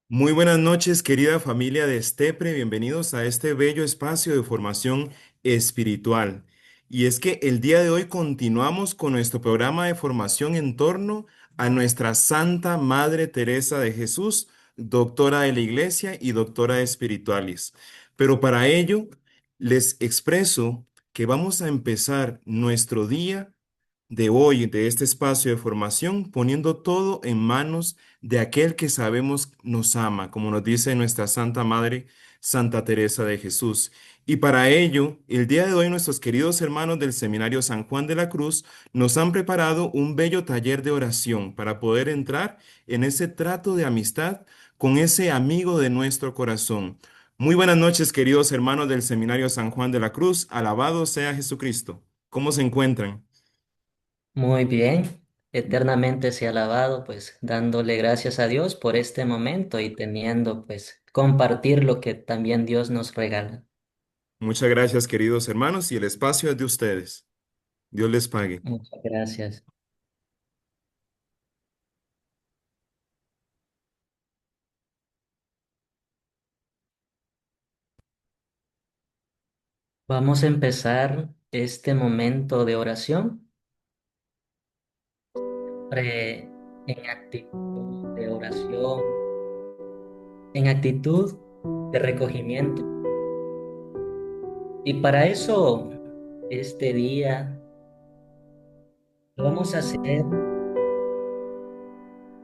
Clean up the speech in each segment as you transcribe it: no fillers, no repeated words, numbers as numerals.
Muy buenas noches, querida familia de Estepre. Bienvenidos a este bello espacio de formación espiritual. Y es que el día de hoy continuamos con nuestro programa de formación en torno a nuestra Santa Madre Teresa de Jesús, doctora de la Iglesia y doctora de espirituales. Pero para ello, les expreso que vamos a empezar nuestro día de hoy, de este espacio de formación, poniendo todo en manos de aquel que sabemos nos ama, como nos dice nuestra Santa Madre, Santa Teresa de Jesús. Y para ello, el día de hoy nuestros queridos hermanos del Seminario San Juan de la Cruz nos han preparado un bello taller de oración para poder entrar en ese trato de amistad con ese amigo de nuestro corazón. Muy buenas noches, queridos hermanos del Seminario San Juan de la Cruz. Alabado sea Jesucristo. ¿Cómo se encuentran? Muy bien, eternamente sea alabado, pues dándole gracias a Dios por este momento y teniendo, pues, compartir lo que también Dios nos regala. Muchas gracias, queridos hermanos, y el espacio es de ustedes. Dios les pague. Muchas gracias. Vamos a empezar este momento de oración en actitud de oración, en actitud de recogimiento. Y para eso, este día lo vamos a hacer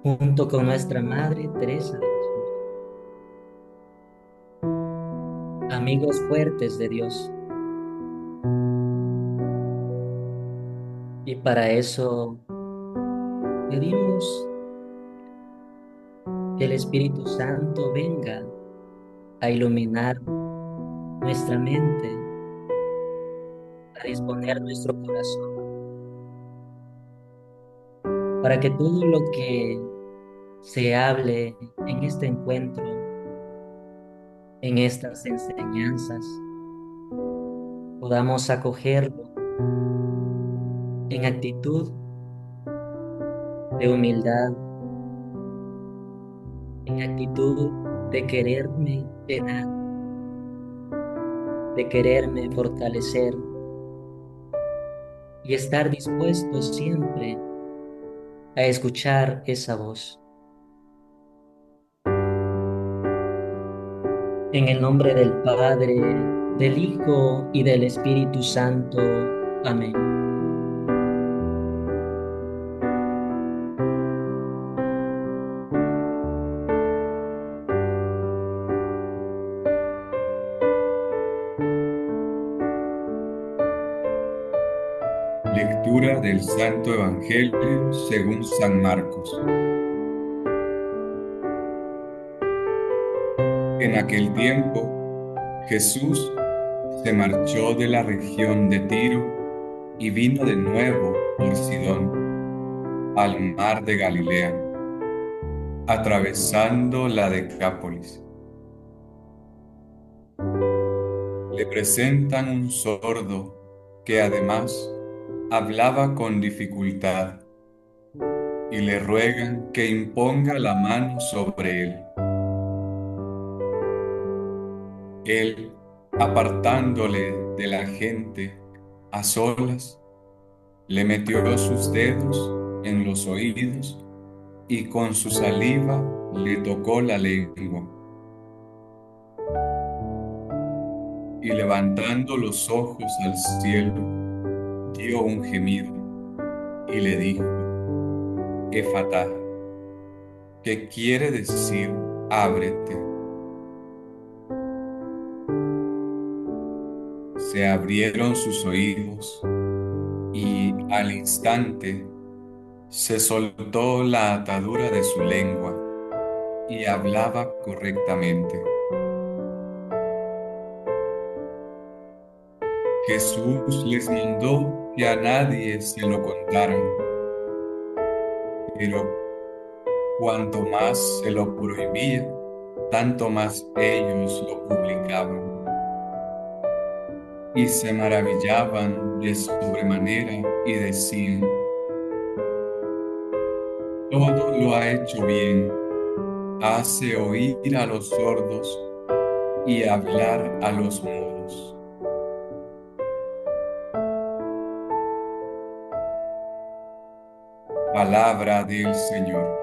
junto con nuestra Madre Teresa de Jesús, amigos fuertes de Dios. Y para eso pedimos que el Espíritu Santo venga a iluminar nuestra mente, a disponer nuestro corazón, para que todo lo que se hable en este encuentro, en estas enseñanzas, podamos acogerlo en actitud de humildad, en actitud de quererme llenar, de quererme fortalecer y estar dispuesto siempre a escuchar esa voz. En el nombre del Padre, del Hijo y del Espíritu Santo. Amén. Lectura del Santo Evangelio según San Marcos. En aquel tiempo, Jesús se marchó de la región de Tiro y vino de nuevo por Sidón al mar de Galilea, atravesando la Decápolis. Le presentan un sordo que además hablaba con dificultad y le ruegan que imponga la mano sobre él. Él, apartándole de la gente a solas, le metió sus dedos en los oídos y con su saliva le tocó la lengua. Y levantando los ojos al cielo, dio un gemido y le dijo, Efatá, que quiere decir ábrete. Se abrieron sus oídos y al instante se soltó la atadura de su lengua y hablaba correctamente. Jesús les mandó que a nadie se lo contaran, pero cuanto más se lo prohibía, tanto más ellos lo publicaban y se maravillaban de sobremanera y decían, todo lo ha hecho bien, hace oír a los sordos y hablar a los mudos. Palabra del Señor.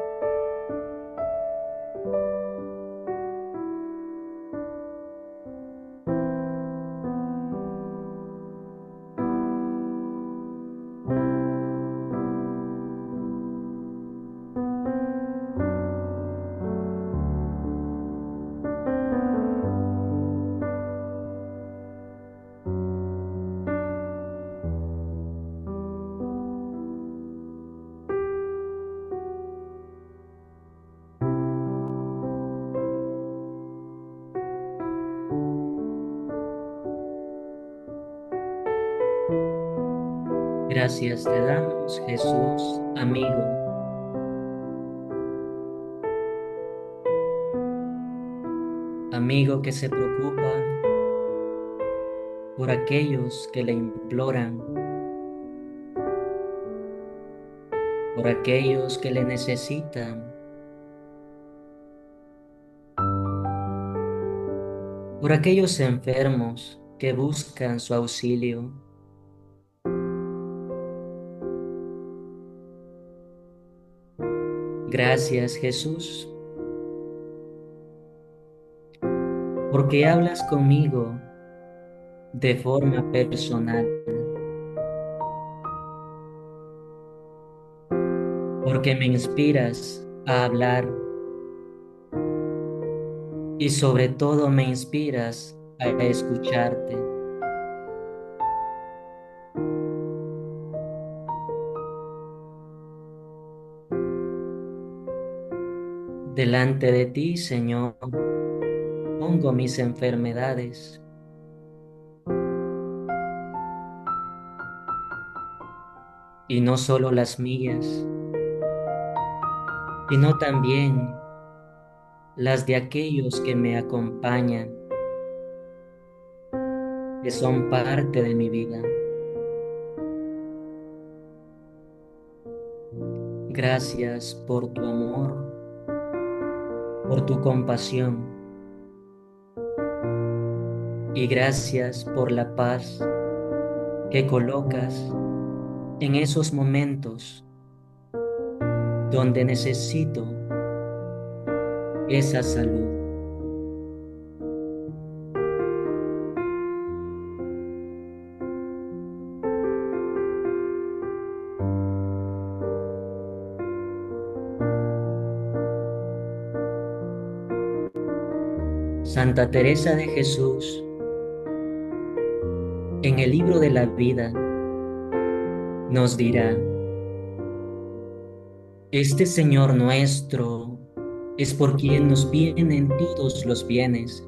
Gracias te damos, Jesús, amigo, amigo que se preocupa por aquellos que le imploran, por aquellos que le necesitan, por aquellos enfermos que buscan su auxilio. Gracias, Jesús, porque hablas conmigo de forma personal, porque me inspiras a hablar y sobre todo me inspiras a escucharte. Delante de ti, Señor, pongo mis enfermedades y no solo las mías, sino también las de aquellos que me acompañan, que son parte de mi vida. Gracias por tu amor, por tu compasión y gracias por la paz que colocas en esos momentos donde necesito esa salud. Santa Teresa de Jesús, en el libro de la vida, nos dirá: este Señor nuestro es por quien nos vienen todos los bienes.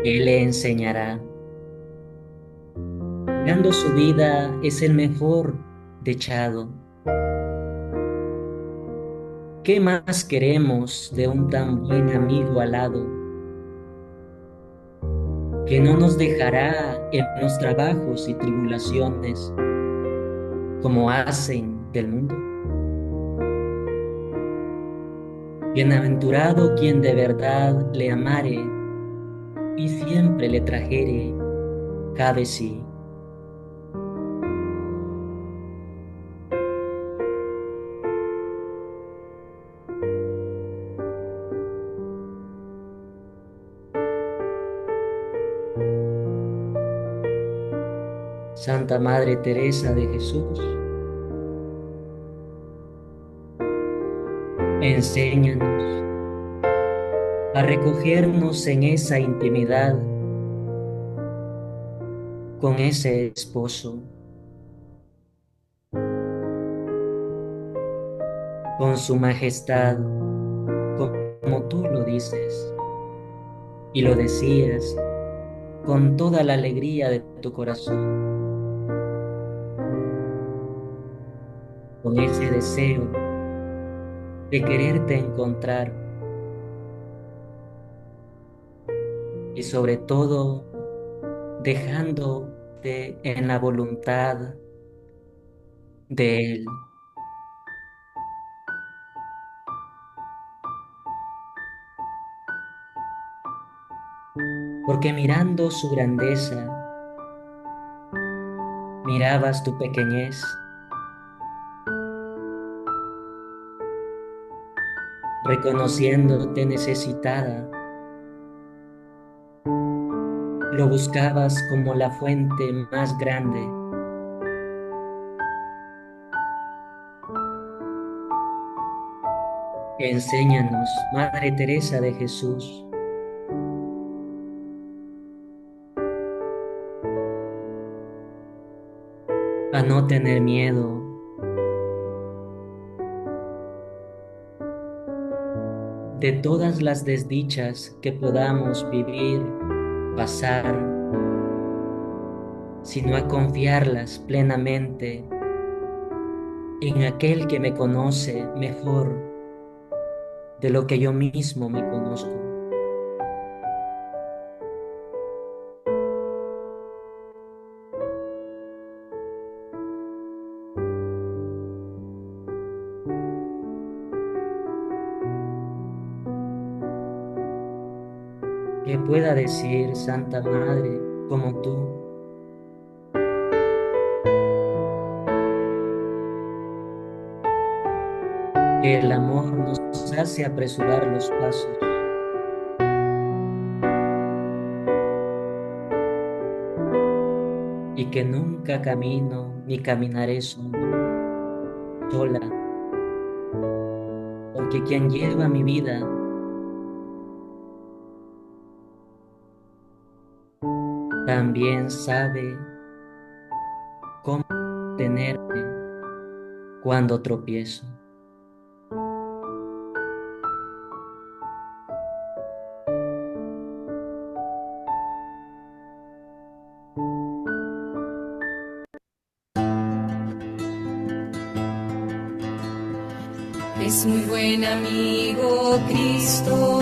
Él le enseñará. Dando su vida es el mejor dechado. ¿Qué más queremos de un tan buen amigo al lado, que no nos dejará en los trabajos y tribulaciones como hacen del mundo? Bienaventurado quien de verdad le amare y siempre le trajere cabe sí. Santa Madre Teresa de Jesús, enséñanos a recogernos en esa intimidad con ese esposo, con su majestad, como tú lo dices y lo decías con toda la alegría de tu corazón, con ese deseo de quererte encontrar y sobre todo dejándote en la voluntad de Él. porque mirando su grandeza, mirabas tu pequeñez, reconociéndote necesitada, lo buscabas como la fuente más grande. Enséñanos, Madre Teresa de Jesús, a no tener miedo de todas las desdichas que podamos vivir, pasar, sino a confiarlas plenamente en aquel que me conoce mejor de lo que yo mismo me conozco. Que pueda decir, Santa Madre, como tú, que el amor nos hace apresurar los pasos, y que nunca camino ni caminaré solo, sola, porque quien lleva mi vida también sabe cómo tenerme cuando tropiezo. Es muy buen amigo Cristo,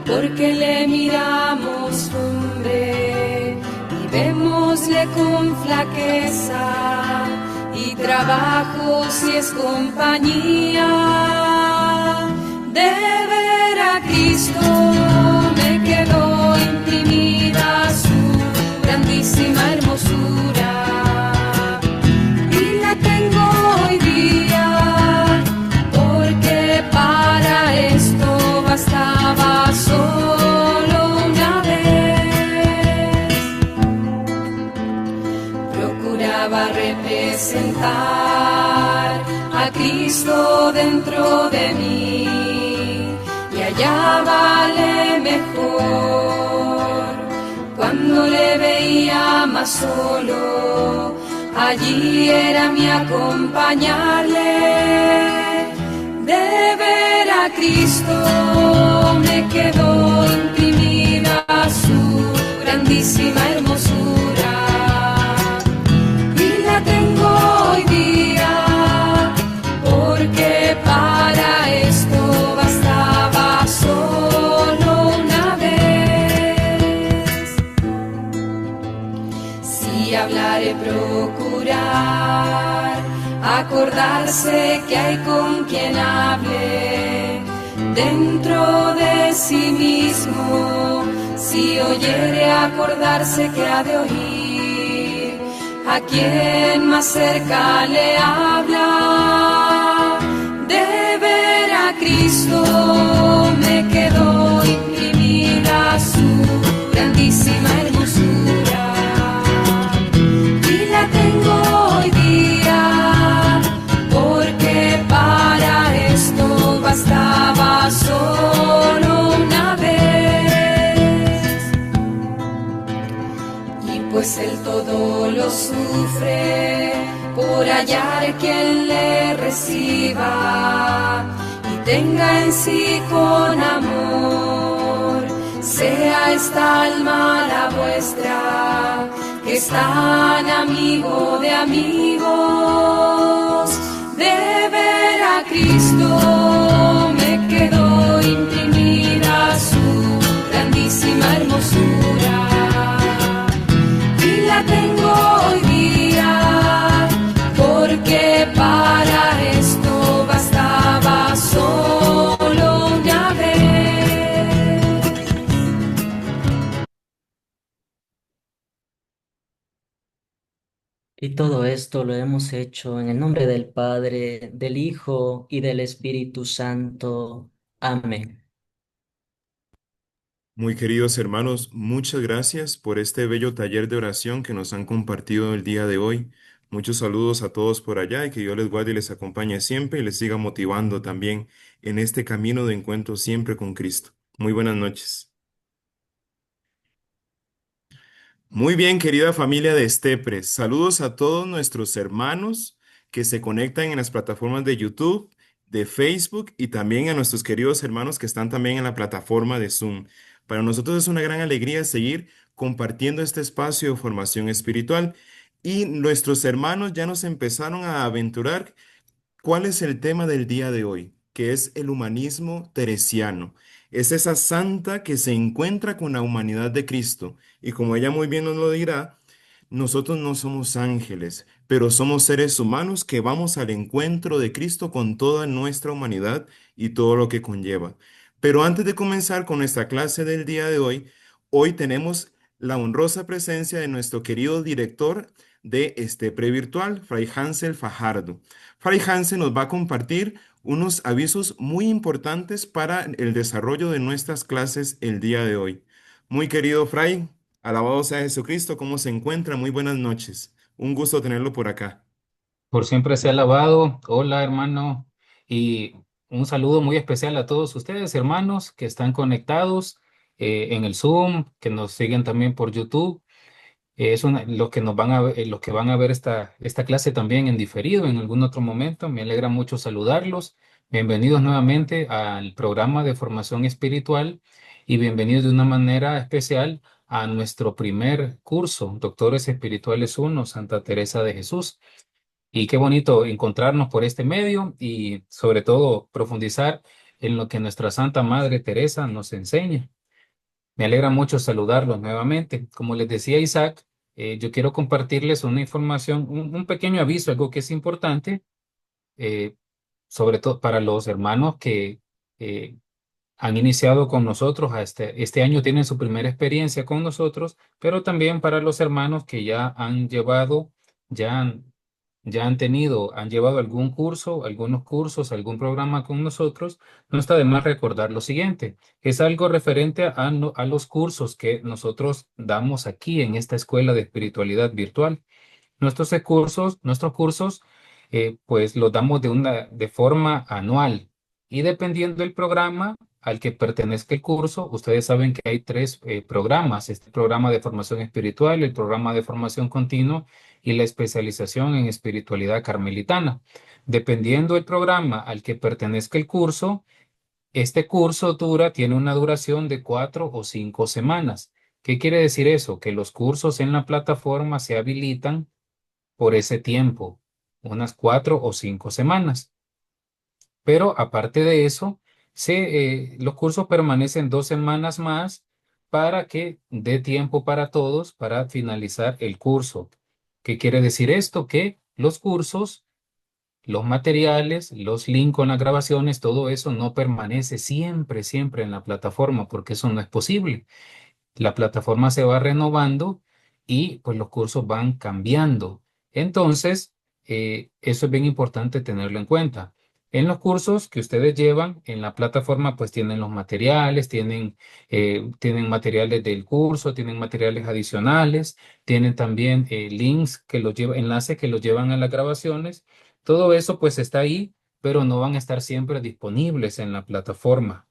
porque le miramos hombre y vémosle con flaqueza y trabajo si es compañía. De ver a Cristo me quedó imprimida su grandísima hermosura y la tengo hoy día, porque para esto bastaba solo una vez. Procuraba representar a Cristo dentro de mí y hallábale mejor cuando le veía más solo. Allí era mi acompañarle. De ver a Cristo me quedó imprimida su grandísima hermosura y la tengo hoy día, porque para esto bastaba solo una vez. Si hablaré, procurar acordarse que hay con quien hable dentro de sí mismo. Si oyere, acordarse que ha de oír a quien más cerca le habla. De ver a Cristo me quedó imprimida su grandísima hermosura y la tengo hoy día, porque para esto bastaba solo una vez. Y pues él todo lo sufre por hallar quien le reciba y tenga en sí con amor. Sea esta alma la vuestra, que es tan amigo de amigos. De ver a Cristo me quedó imprimida su grandísima hermosura y la tengo hoy día, porque para esto bastaba solo una vez. Y todo esto lo hemos hecho en el nombre del Padre, del Hijo y del Espíritu Santo. Amén. Muy queridos hermanos, muchas gracias por este bello taller de oración que nos han compartido el día de hoy. Muchos saludos a todos por allá y que Dios les guarde y les acompañe siempre y les siga motivando también en este camino de encuentro siempre con Cristo. Muy buenas noches. Muy bien, querida familia de Estepre. Saludos a todos nuestros hermanos que se conectan en las plataformas de YouTube, de Facebook y también a nuestros queridos hermanos que están también en la plataforma de Zoom. Para nosotros es una gran alegría seguir compartiendo este espacio de formación espiritual y nuestros hermanos ya nos empezaron a aventurar. ¿Cuál es el tema del día de hoy? Que es el humanismo teresiano. Es esa santa que se encuentra con la humanidad de Cristo. Y como ella muy bien nos lo dirá, nosotros no somos ángeles, pero somos seres humanos que vamos al encuentro de Cristo con toda nuestra humanidad y todo lo que conlleva. Pero antes de comenzar con nuestra clase del día de hoy, hoy tenemos la honrosa presencia de nuestro querido director de este previrtual, Fray Hansel Fajardo. Fray Hansen nos va a compartir unos avisos muy importantes para el desarrollo de nuestras clases el día de hoy. Muy querido Fray, alabado sea Jesucristo, ¿cómo se encuentra? Muy buenas noches. Un gusto tenerlo por acá. Por siempre sea alabado. Hola, hermano. Y un saludo muy especial a todos ustedes, hermanos, que están conectados en el Zoom, que nos siguen también por YouTube. Los que nos van a ver, los que van a ver esta clase también en diferido en algún otro momento. Me alegra mucho saludarlos. Bienvenidos nuevamente al programa de formación espiritual y bienvenidos de una manera especial a nuestro primer curso, Doctores Espirituales 1, Santa Teresa de Jesús. Y qué bonito encontrarnos por este medio y sobre todo profundizar en lo que nuestra Santa Madre Teresa nos enseña. Me alegra mucho saludarlos nuevamente. Como les decía Isaac, yo quiero compartirles una información, un pequeño aviso, algo que es importante, eh, sobre todo para los hermanos que eh, han iniciado con nosotros. Este año tienen su primera experiencia con nosotros, pero también para los hermanos que ya han llevado, ya han, ya han llevado algún curso, algunos cursos, algún programa con nosotros. No está de más recordar lo siguiente. Es algo referente a los cursos que nosotros damos aquí en esta escuela de espiritualidad virtual. Nuestros cursos, pues los damos de forma anual y dependiendo del programa al que pertenezca el curso, ustedes saben que hay tres programas: este programa de formación espiritual, el programa de formación continua y la especialización en espiritualidad carmelitana. Dependiendo del programa al que pertenezca el curso, este curso tiene una duración de 4 o 5 semanas. ¿Qué quiere decir eso? Que los cursos en la plataforma se habilitan por ese tiempo, unas 4 o 5 semanas. Pero aparte de eso, los cursos permanecen 2 semanas más para que dé tiempo para todos para finalizar el curso. ¿Qué quiere decir esto? Que los cursos, los materiales, los links con las grabaciones, todo eso no permanece siempre, siempre en la plataforma, porque eso no es posible. La plataforma se va renovando y pues los cursos van cambiando. Entonces, eso es bien importante tenerlo en cuenta. En los cursos que ustedes llevan en la plataforma, pues tienen los materiales, tienen materiales del curso, tienen materiales adicionales, tienen también enlaces que los llevan a las grabaciones. Todo eso pues está ahí, pero no van a estar siempre disponibles en la plataforma.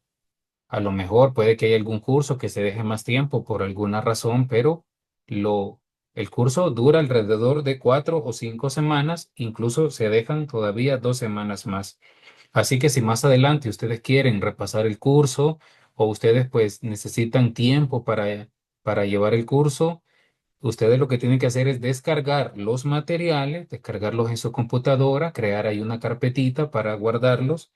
A lo mejor puede que haya algún curso que se deje más tiempo por alguna razón, pero lo, el curso dura alrededor de 4 o 5 semanas, incluso se dejan todavía 2 semanas más. Así que si más adelante ustedes quieren repasar el curso o ustedes pues necesitan tiempo para llevar el curso, ustedes lo que tienen que hacer es descargar los materiales, descargarlos en su computadora, crear ahí una carpetita para guardarlos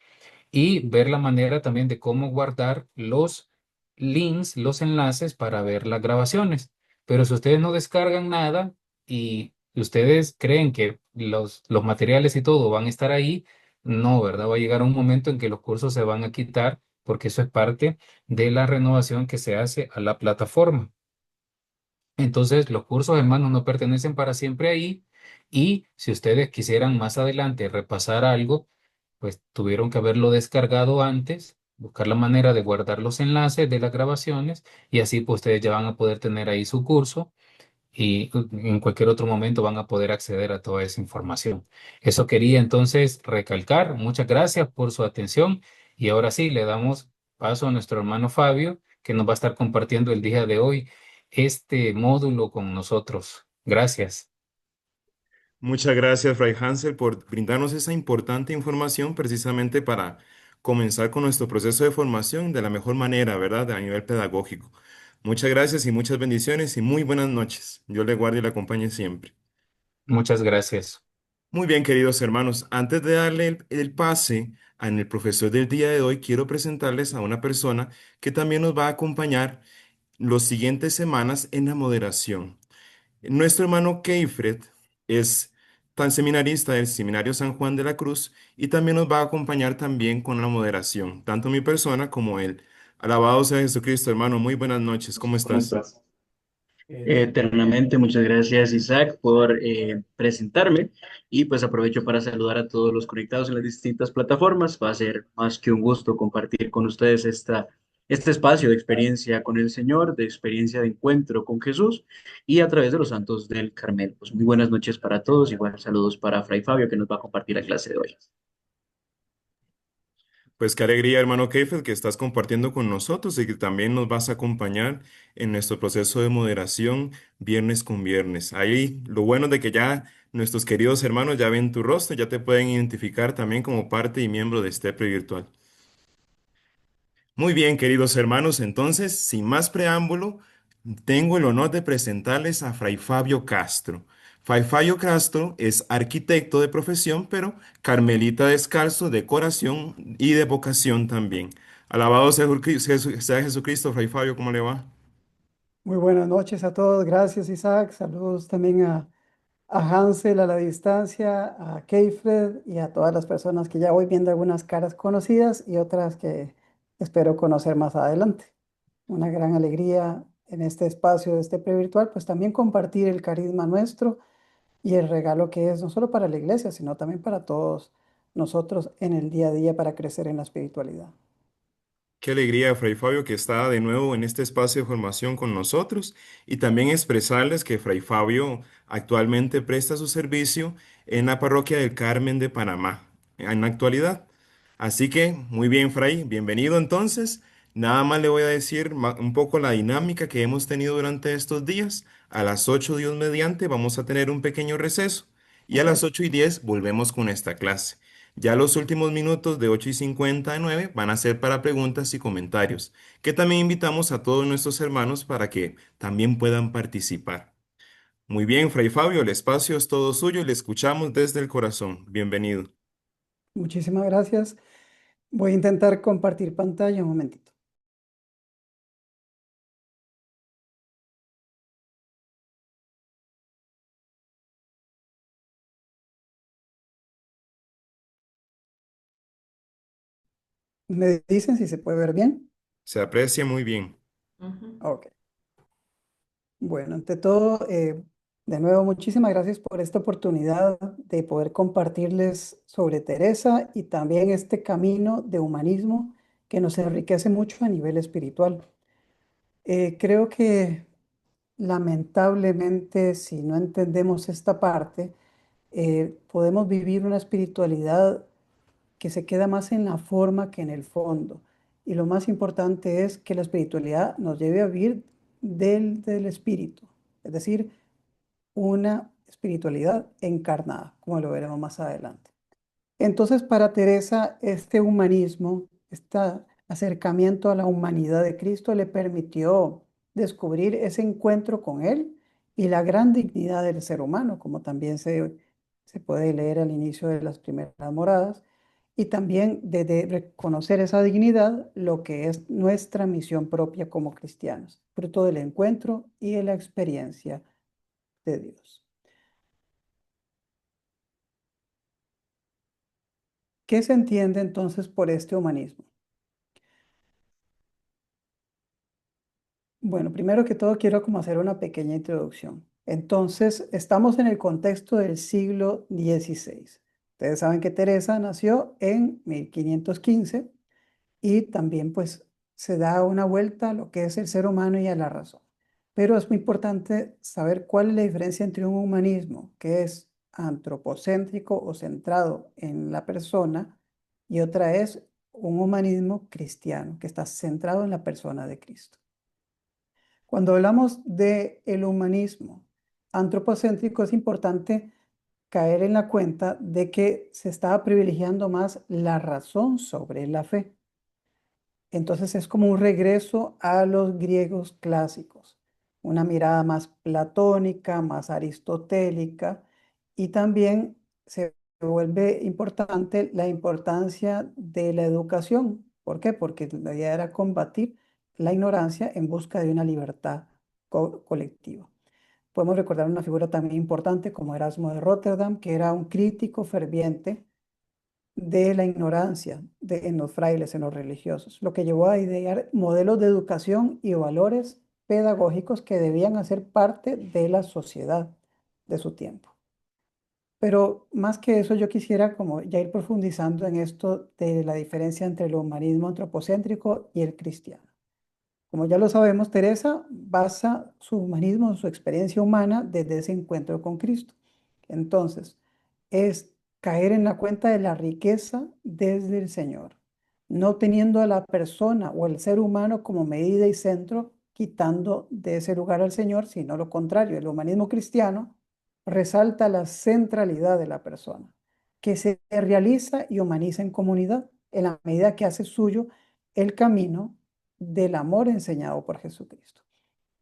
y ver la manera también de cómo guardar los links, los enlaces para ver las grabaciones. Pero si ustedes no descargan nada y ustedes creen que los materiales y todo van a estar ahí, no, ¿verdad? Va a llegar un momento en que los cursos se van a quitar porque eso es parte de la renovación que se hace a la plataforma. Entonces, los cursos, hermanos, no pertenecen para siempre ahí Y si ustedes quisieran más adelante repasar algo, pues tuvieron que haberlo descargado antes, buscar la manera de guardar los enlaces de las grabaciones y así pues ustedes ya van a poder tener ahí su curso y en cualquier otro momento van a poder acceder a toda esa información. Eso quería entonces recalcar. Muchas gracias por su atención y ahora sí le damos paso a nuestro hermano Fabio, que nos va a estar compartiendo el día de hoy este módulo con nosotros. Gracias. Muchas gracias, Fray Hansel, por brindarnos esa importante información precisamente para comenzar con nuestro proceso de formación de la mejor manera, ¿verdad? A nivel pedagógico. Muchas gracias y muchas bendiciones y muy buenas noches. Dios le guarde y le acompañe siempre. Muchas gracias. Muy bien, queridos hermanos, antes de darle el pase al profesor del día de hoy, quiero presentarles a una persona que también nos va a acompañar las siguientes semanas en la moderación. Nuestro hermano Keifred es tan seminarista del Seminario San Juan de la Cruz y también nos va a acompañar también con la moderación, tanto mi persona como él. Alabado sea Jesucristo, hermano. Muy buenas noches. ¿Cómo ¿Cómo estás? estás? Eternamente, muchas gracias Isaac por presentarme y pues aprovecho para saludar a todos los conectados en las distintas plataformas. Va a ser más que un gusto compartir con ustedes este espacio de experiencia con el Señor, de experiencia de encuentro con Jesús y a través de los santos del Carmelo. Pues muy buenas noches para todos, igual saludos para Fray Fabio que nos va a compartir la clase de hoy. Pues qué alegría, hermano Keifel, que estás compartiendo con nosotros y que también nos vas a acompañar en nuestro proceso de moderación viernes con viernes. Ahí lo bueno de que ya nuestros queridos hermanos ya ven tu rostro, ya te pueden identificar también como parte y miembro de este Virtual. Muy bien, queridos hermanos, entonces, sin más preámbulo, tengo el honor de presentarles a Fray Fabio Castro. Fray Fabio Castro es arquitecto de profesión, pero carmelita descalzo de corazón y de vocación también. Alabado sea Jesucristo, Fray Fabio, ¿cómo le va? Muy buenas noches a todos. Gracias, Isaac. Saludos también a Hansel a la distancia, a Keifred y a todas las personas que ya voy viendo algunas caras conocidas y otras que espero conocer más adelante. Una gran alegría en este espacio de este previrtual, pues también compartir el carisma nuestro y el regalo que es no solo para la iglesia, sino también para todos nosotros en el día a día para crecer en la espiritualidad. Qué alegría, Fray Fabio, que está de nuevo en este espacio de formación con nosotros y también expresarles que Fray Fabio actualmente presta su servicio en la parroquia del Carmen de Panamá, en la actualidad. Así que, muy bien, Fray, bienvenido entonces. Nada más le voy a decir un poco la dinámica que hemos tenido durante estos días. A las 8 Dios mediante vamos a tener un pequeño receso y a las 8:10 volvemos con esta clase. Ya los últimos minutos de 8:59 van a ser para preguntas y comentarios, que también invitamos a todos nuestros hermanos para que también puedan participar. Muy bien, Fray Fabio, el espacio es todo suyo y le escuchamos desde el corazón. Bienvenido. Muchísimas gracias. Voy a intentar compartir pantalla un momentito. ¿Me dicen si se puede ver bien? Se aprecia muy bien. Ok. Bueno, ante todo, de nuevo, muchísimas gracias por esta oportunidad de poder compartirles sobre Teresa y también este camino de humanismo que nos enriquece mucho a nivel espiritual. Creo que lamentablemente, si no entendemos esta parte, podemos vivir una espiritualidad que se queda más en la forma que en el fondo. Y lo más importante es que la espiritualidad nos lleve a vivir del espíritu, es decir, una espiritualidad encarnada, como lo veremos más adelante. Entonces, para Teresa, este humanismo, este acercamiento a la humanidad de Cristo le permitió descubrir ese encuentro con Él y la gran dignidad del ser humano, como también se puede leer al inicio de las primeras moradas, y también de reconocer esa dignidad, lo que es nuestra misión propia como cristianos, fruto del encuentro y de la experiencia de Dios. ¿Qué se entiende entonces por este humanismo? Bueno, primero que todo quiero como hacer una pequeña introducción. Entonces, estamos en el contexto del siglo XVI. Ustedes saben que Teresa nació en 1515 y también pues se da una vuelta a lo que es el ser humano y a la razón. Pero es muy importante saber cuál es la diferencia entre un humanismo que es antropocéntrico o centrado en la persona y otra es un humanismo cristiano que está centrado en la persona de Cristo. Cuando hablamos de el humanismo antropocéntrico es importante caer en la cuenta de que se estaba privilegiando más la razón sobre la fe. Entonces es como un regreso a los griegos clásicos, una mirada más platónica, más aristotélica, y también se vuelve importante la importancia de la educación. ¿Por qué? Porque la idea era combatir la ignorancia en busca de una libertad colectiva. Podemos recordar una figura también importante como Erasmo de Rotterdam, que era un crítico ferviente de la ignorancia en los frailes, en los religiosos, lo que llevó a idear modelos de educación y valores pedagógicos que debían hacer parte de la sociedad de su tiempo. Pero más que eso, yo quisiera como ya ir profundizando en esto de la diferencia entre el humanismo antropocéntrico y el cristiano. Como ya lo sabemos, Teresa basa su humanismo, su experiencia humana desde ese encuentro con Cristo. Entonces, es caer en la cuenta de la riqueza desde el Señor, no teniendo a la persona o el ser humano como medida y centro, quitando de ese lugar al Señor, sino lo contrario. El humanismo cristiano resalta la centralidad de la persona, que se realiza y humaniza en comunidad en la medida que hace suyo el camino del amor enseñado por Jesucristo.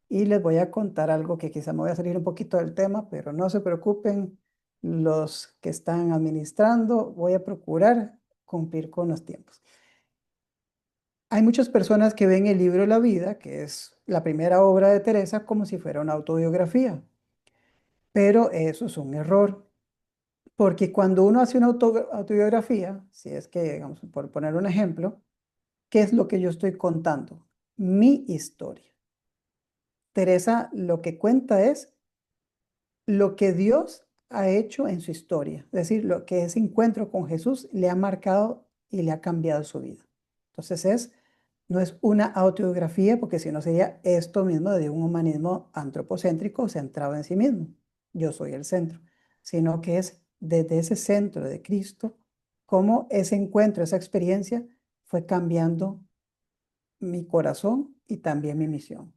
Y les voy a contar algo que quizá me voy a salir un poquito del tema, pero no se preocupen los que están administrando, voy a procurar cumplir con los tiempos. Hay muchas personas que ven el libro La Vida, que es la primera obra de Teresa, como si fuera una autobiografía, pero eso es un error, porque cuando uno hace una autobiografía, si es que, digamos, por poner un ejemplo, ¿qué es lo que yo estoy contando? Mi historia. Teresa lo que cuenta es lo que Dios ha hecho en su historia, es decir, lo que ese encuentro con Jesús le ha marcado y le ha cambiado su vida. Entonces no es una autobiografía, porque si no sería esto mismo de un humanismo antropocéntrico centrado en sí mismo. Yo soy el centro, sino que es desde ese centro de Cristo, cómo ese encuentro, esa experiencia fue cambiando mi corazón y también mi misión.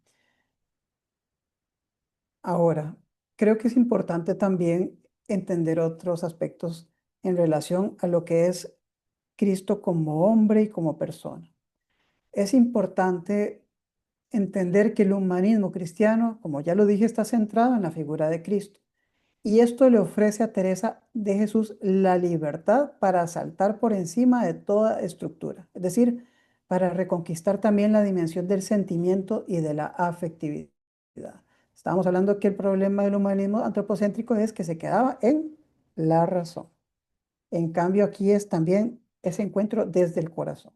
Ahora, creo que es importante también entender otros aspectos en relación a lo que es Cristo como hombre y como persona. Es importante entender que el humanismo cristiano, como ya lo dije, está centrado en la figura de Cristo. Y esto le ofrece a Teresa de Jesús la libertad para saltar por encima de toda estructura, es decir, para reconquistar también la dimensión del sentimiento y de la afectividad. Estábamos hablando que el problema del humanismo antropocéntrico es que se quedaba en la razón. En cambio, aquí es también ese encuentro desde el corazón.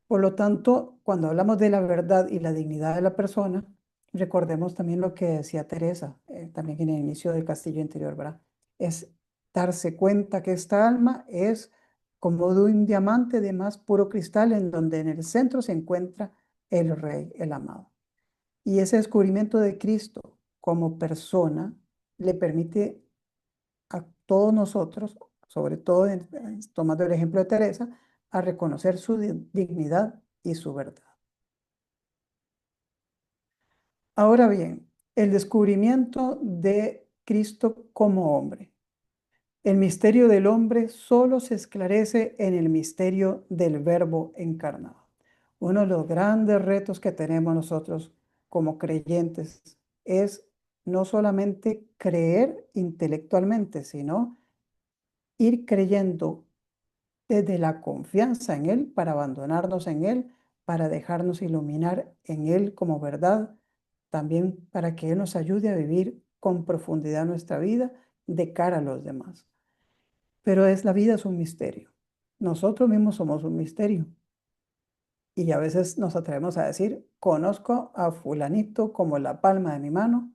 Por lo tanto, cuando hablamos de la verdad y la dignidad de la persona, recordemos también lo que decía Teresa, también en el inicio del Castillo Interior, ¿verdad? Es darse cuenta que esta alma es como de un diamante de más puro cristal en donde en el centro se encuentra el Rey, el amado. Y ese descubrimiento de Cristo como persona le permite a todos nosotros, sobre todo tomando el ejemplo de Teresa, a reconocer su dignidad y su verdad. Ahora bien, el descubrimiento de Cristo como hombre. El misterio del hombre solo se esclarece en el misterio del Verbo encarnado. Uno de los grandes retos que tenemos nosotros como creyentes es no solamente creer intelectualmente, sino ir creyendo desde la confianza en Él para abandonarnos en Él, para dejarnos iluminar en Él como verdad, también para que Él nos ayude a vivir con profundidad nuestra vida de cara a los demás. Pero la vida es un misterio. Nosotros mismos somos un misterio. Y a veces nos atrevemos a decir, conozco a fulanito como la palma de mi mano,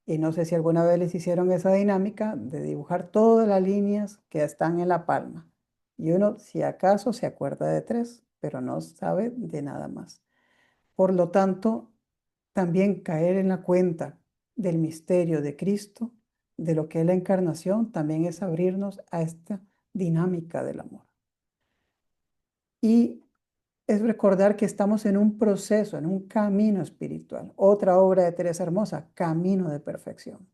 Y no sé si alguna vez les hicieron esa dinámica de dibujar todas las líneas que están en la palma. Y uno, si acaso, se acuerda de tres, pero no sabe de nada más. Por lo tanto, también caer en la cuenta del misterio de Cristo, de lo que es la encarnación, también es abrirnos a esta dinámica del amor. Y es recordar que estamos en un proceso, en un camino espiritual. Otra obra de Teresa Hermosa, Camino de Perfección.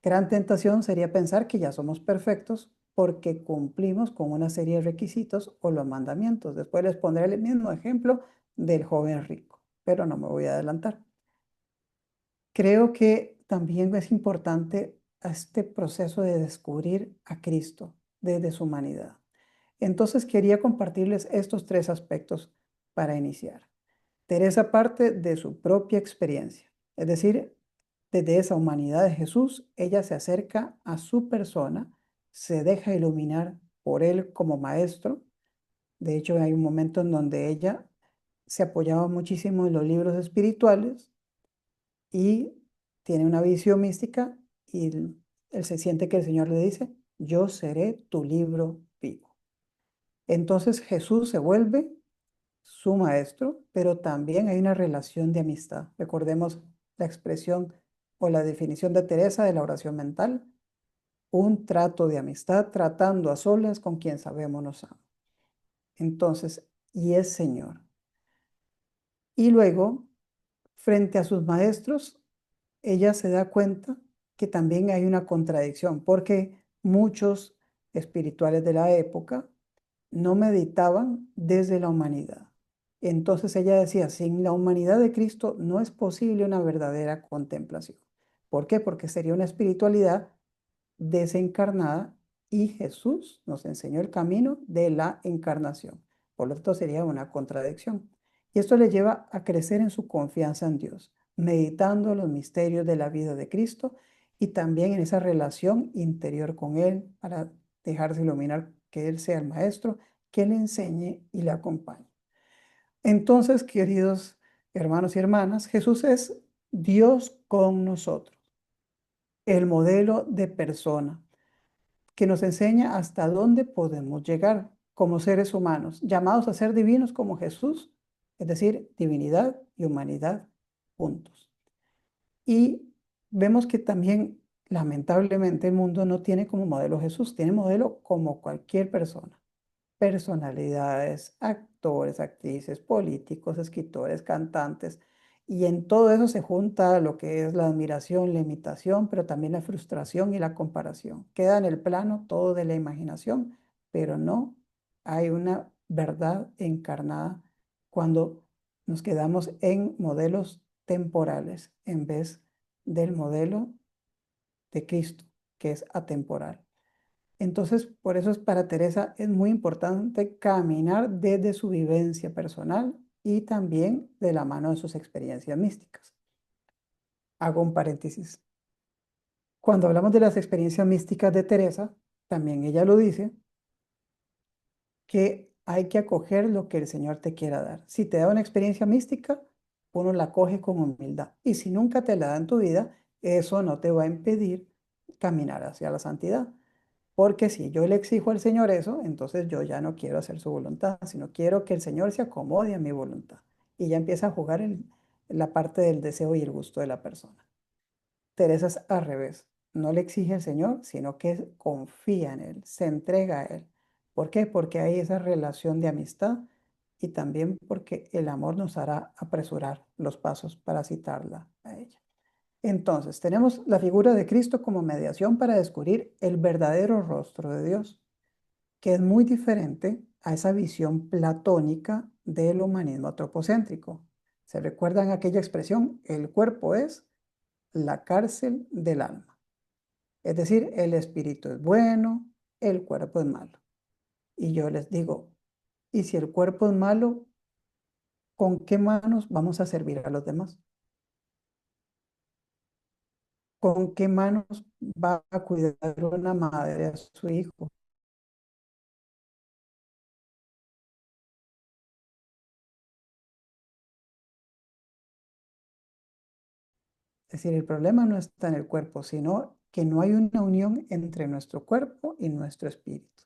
Gran tentación sería pensar que ya somos perfectos porque cumplimos con una serie de requisitos o los mandamientos. Después les pondré el mismo ejemplo del joven rico, pero no me voy a adelantar. Creo que también es importante este proceso de descubrir a Cristo desde su humanidad. Entonces quería compartirles estos tres aspectos para iniciar. Teresa parte de su propia experiencia, es decir, desde esa humanidad de Jesús, ella se acerca a su persona, se deja iluminar por él como maestro. De hecho, hay un momento en donde ella se apoyaba muchísimo en los libros espirituales y tiene una visión mística y él se siente que el Señor le dice, yo seré tu libro vivo. Entonces Jesús se vuelve su maestro, pero también hay una relación de amistad. Recordemos la expresión o la definición de Teresa de la oración mental, un trato de amistad tratando a solas con quien sabemos nos ama. Entonces, y es Señor. Y luego, frente a sus maestros, ella se da cuenta que también hay una contradicción, porque muchos espirituales de la época no meditaban desde la humanidad. Entonces ella decía, sin la humanidad de Cristo no es posible una verdadera contemplación. ¿Por qué? Porque sería una espiritualidad desencarnada y Jesús nos enseñó el camino de la encarnación. Por lo tanto, sería una contradicción. Y esto le lleva a crecer en su confianza en Dios, meditando los misterios de la vida de Cristo y también en esa relación interior con Él para dejarse iluminar, que Él sea el maestro, que le enseñe y le acompañe. Entonces, queridos hermanos y hermanas, Jesús es Dios con nosotros, el modelo de persona que nos enseña hasta dónde podemos llegar como seres humanos, llamados a ser divinos como Jesús, es decir, divinidad y humanidad juntos. Y vemos que también, lamentablemente, el mundo no tiene como modelo Jesús, tiene modelo como cualquier persona. Personalidades, actores, actrices, políticos, escritores, cantantes. Y en todo eso se junta lo que es la admiración, la imitación, pero también la frustración y la comparación. Queda en el plano todo de la imaginación, pero no hay una verdad encarnada cuando nos quedamos en modelos temporales en vez del modelo de Cristo, que es atemporal. Entonces, por eso es para Teresa es muy importante caminar desde su vivencia personal y también de la mano de sus experiencias místicas. Hago un paréntesis. Cuando hablamos de las experiencias místicas de Teresa, también ella lo dice, que hay que acoger lo que el Señor te quiera dar. Si te da una experiencia mística, uno la coge con humildad. Y si nunca te la da en tu vida, eso no te va a impedir caminar hacia la santidad. Porque si yo le exijo al Señor eso, entonces yo ya no quiero hacer su voluntad, sino quiero que el Señor se acomode a mi voluntad. Y ya empieza a jugar la parte del deseo y el gusto de la persona. Teresa es al revés. No le exige al Señor, sino que confía en Él, se entrega a Él. ¿Por qué? Porque hay esa relación de amistad y también porque el amor nos hará apresurar los pasos para citarla a ella. Entonces, tenemos la figura de Cristo como mediación para descubrir el verdadero rostro de Dios, que es muy diferente a esa visión platónica del humanismo antropocéntrico. ¿Se recuerdan aquella expresión? El cuerpo es la cárcel del alma. Es decir, el espíritu es bueno, el cuerpo es malo. Y yo les digo, ¿y si el cuerpo es malo, con qué manos vamos a servir a los demás? ¿Con qué manos va a cuidar una madre a su hijo? Es decir, el problema no está en el cuerpo, sino que no hay una unión entre nuestro cuerpo y nuestro espíritu.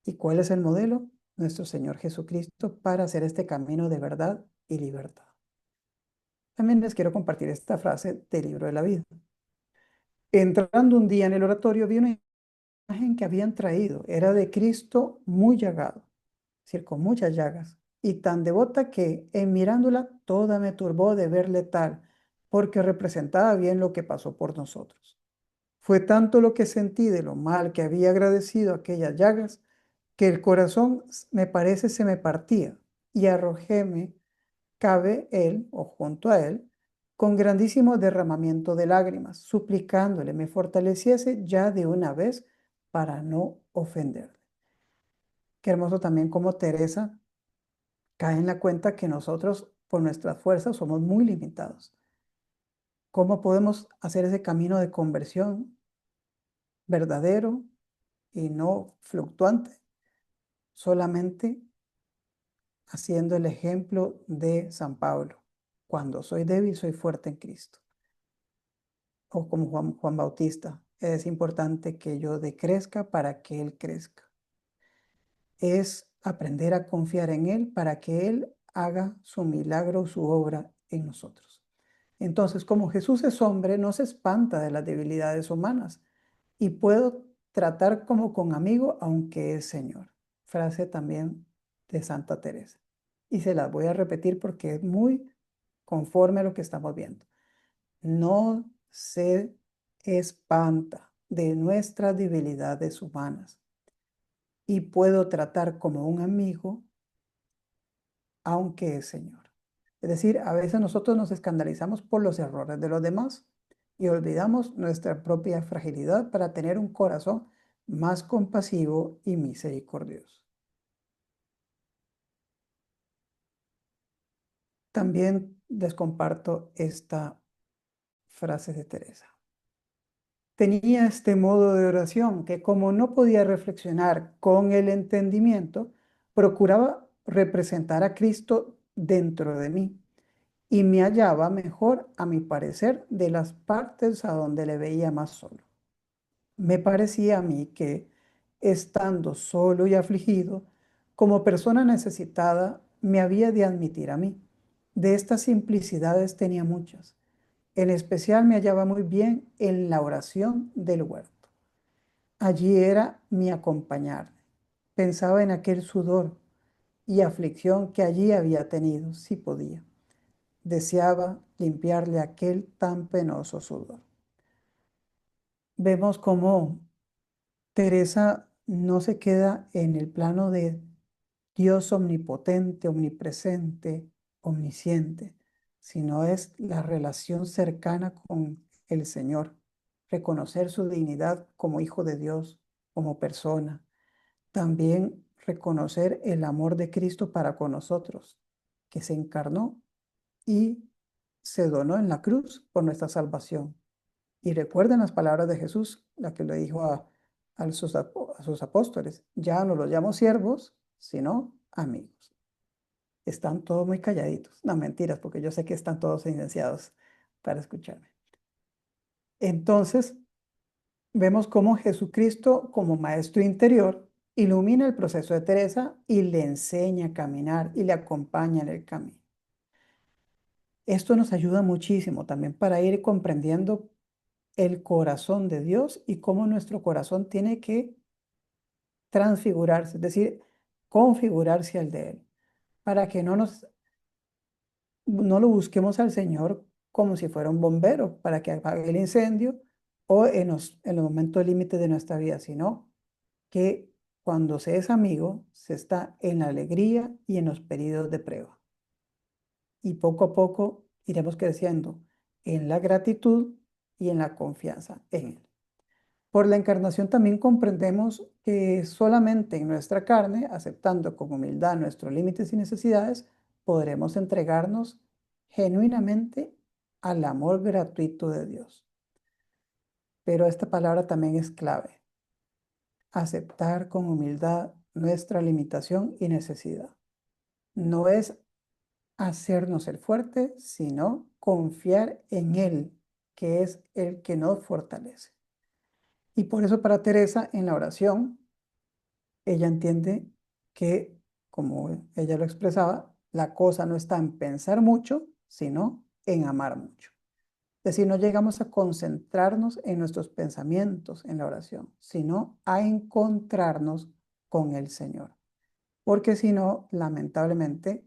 ¿Y cuál es el modelo? Nuestro Señor Jesucristo para hacer este camino de verdad y libertad. También les quiero compartir esta frase del libro de la vida. Entrando un día en el oratorio, vi una imagen que habían traído. Era de Cristo muy llagado, es decir, con muchas llagas, y tan devota que, en mirándola, toda me turbó de verle tal, porque representaba bien lo que pasó por nosotros. Fue tanto lo que sentí de lo mal que había agradecido aquellas llagas, que el corazón me parece se me partía, y arrojéme, cabe él, o junto a él, con grandísimo derramamiento de lágrimas, suplicándole me fortaleciese ya de una vez para no ofenderle. Qué hermoso también como Teresa cae en la cuenta que nosotros, por nuestras fuerzas, somos muy limitados. ¿Cómo podemos hacer ese camino de conversión verdadero y no fluctuante? Solamente haciendo el ejemplo de San Pablo. Cuando soy débil, soy fuerte en Cristo. O como Juan Bautista, es importante que yo decrezca para que Él crezca. Es aprender a confiar en Él para que Él haga su milagro, su obra en nosotros. Entonces, como Jesús es hombre, no se espanta de las debilidades humanas y puedo tratar como con amigo aunque es Señor. Frase también de Santa Teresa. Y se las voy a repetir porque es muy conforme a lo que estamos viendo. No se espanta de nuestras debilidades humanas y puedo tratar como un amigo aunque es Señor. Es decir, a veces nosotros nos escandalizamos por los errores de los demás y olvidamos nuestra propia fragilidad para tener un corazón más compasivo y misericordioso. También les comparto esta frase de Teresa. Tenía este modo de oración que, como no podía reflexionar con el entendimiento, procuraba representar a Cristo dentro de mí y me hallaba mejor, a mi parecer, de las partes a donde le veía más solo. Me parecía a mí que, estando solo y afligido, como persona necesitada, me había de admitir a mí. De estas simplicidades tenía muchas. En especial me hallaba muy bien en la oración del huerto. Allí era mi acompañar. Pensaba en aquel sudor y aflicción que allí había tenido, si podía. Deseaba limpiarle aquel tan penoso sudor. Vemos cómo Teresa no se queda en el plano de Dios omnipotente, omnipresente, omnisciente, sino es la relación cercana con el Señor, reconocer su dignidad como hijo de Dios, como persona, también reconocer el amor de Cristo para con nosotros, que se encarnó y se donó en la cruz por nuestra salvación. Y recuerden las palabras de Jesús, la que le dijo a sus apóstoles, ya no los llamo siervos, sino amigos. Están todos muy calladitos. No, mentiras, porque yo sé que están todos silenciados para escucharme. Entonces, vemos cómo Jesucristo, como maestro interior, ilumina el proceso de Teresa y le enseña a caminar y le acompaña en el camino. Esto nos ayuda muchísimo también para ir comprendiendo el corazón de Dios y cómo nuestro corazón tiene que transfigurarse, es decir, configurarse al de Él, para que no lo busquemos al Señor como si fuera un bombero para que apague el incendio o en los momentos límites de nuestra vida, sino que cuando se es amigo, se está en la alegría y en los periodos de prueba. Y poco a poco iremos creciendo en la gratitud y en la confianza en Él. Por la encarnación también comprendemos que solamente en nuestra carne, aceptando con humildad nuestros límites y necesidades, podremos entregarnos genuinamente al amor gratuito de Dios. Pero esta palabra también es clave. Aceptar con humildad nuestra limitación y necesidad. No es hacernos el fuerte, sino confiar en Él, que es el que nos fortalece. Y por eso para Teresa en la oración, ella entiende que, como ella lo expresaba, la cosa no está en pensar mucho, sino en amar mucho. Es decir, no llegamos a concentrarnos en nuestros pensamientos en la oración, sino a encontrarnos con el Señor. Porque si no, lamentablemente,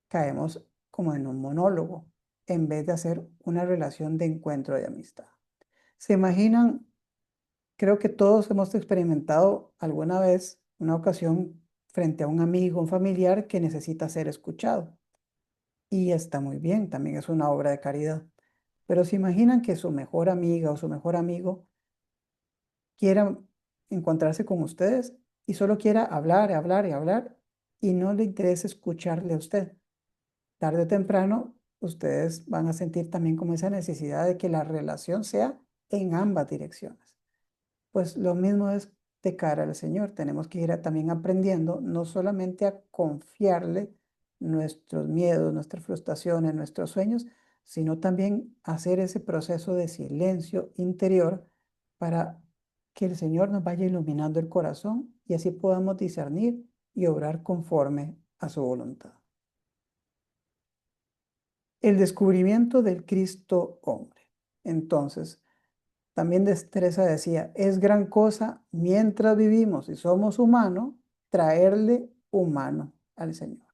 caemos como en un monólogo, en vez de hacer una relación de encuentro de amistad. ¿Se imaginan? Creo que todos hemos experimentado alguna vez una ocasión frente a un amigo, un familiar que necesita ser escuchado. Y está muy bien, también es una obra de caridad. Pero se imaginan que su mejor amiga o su mejor amigo quiera encontrarse con ustedes y solo quiera hablar, hablar y hablar y no le interesa escucharle a usted. Tarde o temprano, ustedes van a sentir también como esa necesidad de que la relación sea en ambas direcciones. Pues lo mismo es de cara al Señor. Tenemos que ir también aprendiendo no solamente a confiarle nuestros miedos, nuestras frustraciones, nuestros sueños, sino también hacer ese proceso de silencio interior para que el Señor nos vaya iluminando el corazón y así podamos discernir y obrar conforme a su voluntad. El descubrimiento del Cristo hombre. Entonces, también Teresa decía, es gran cosa mientras vivimos y somos humanos, traerle humano al Señor.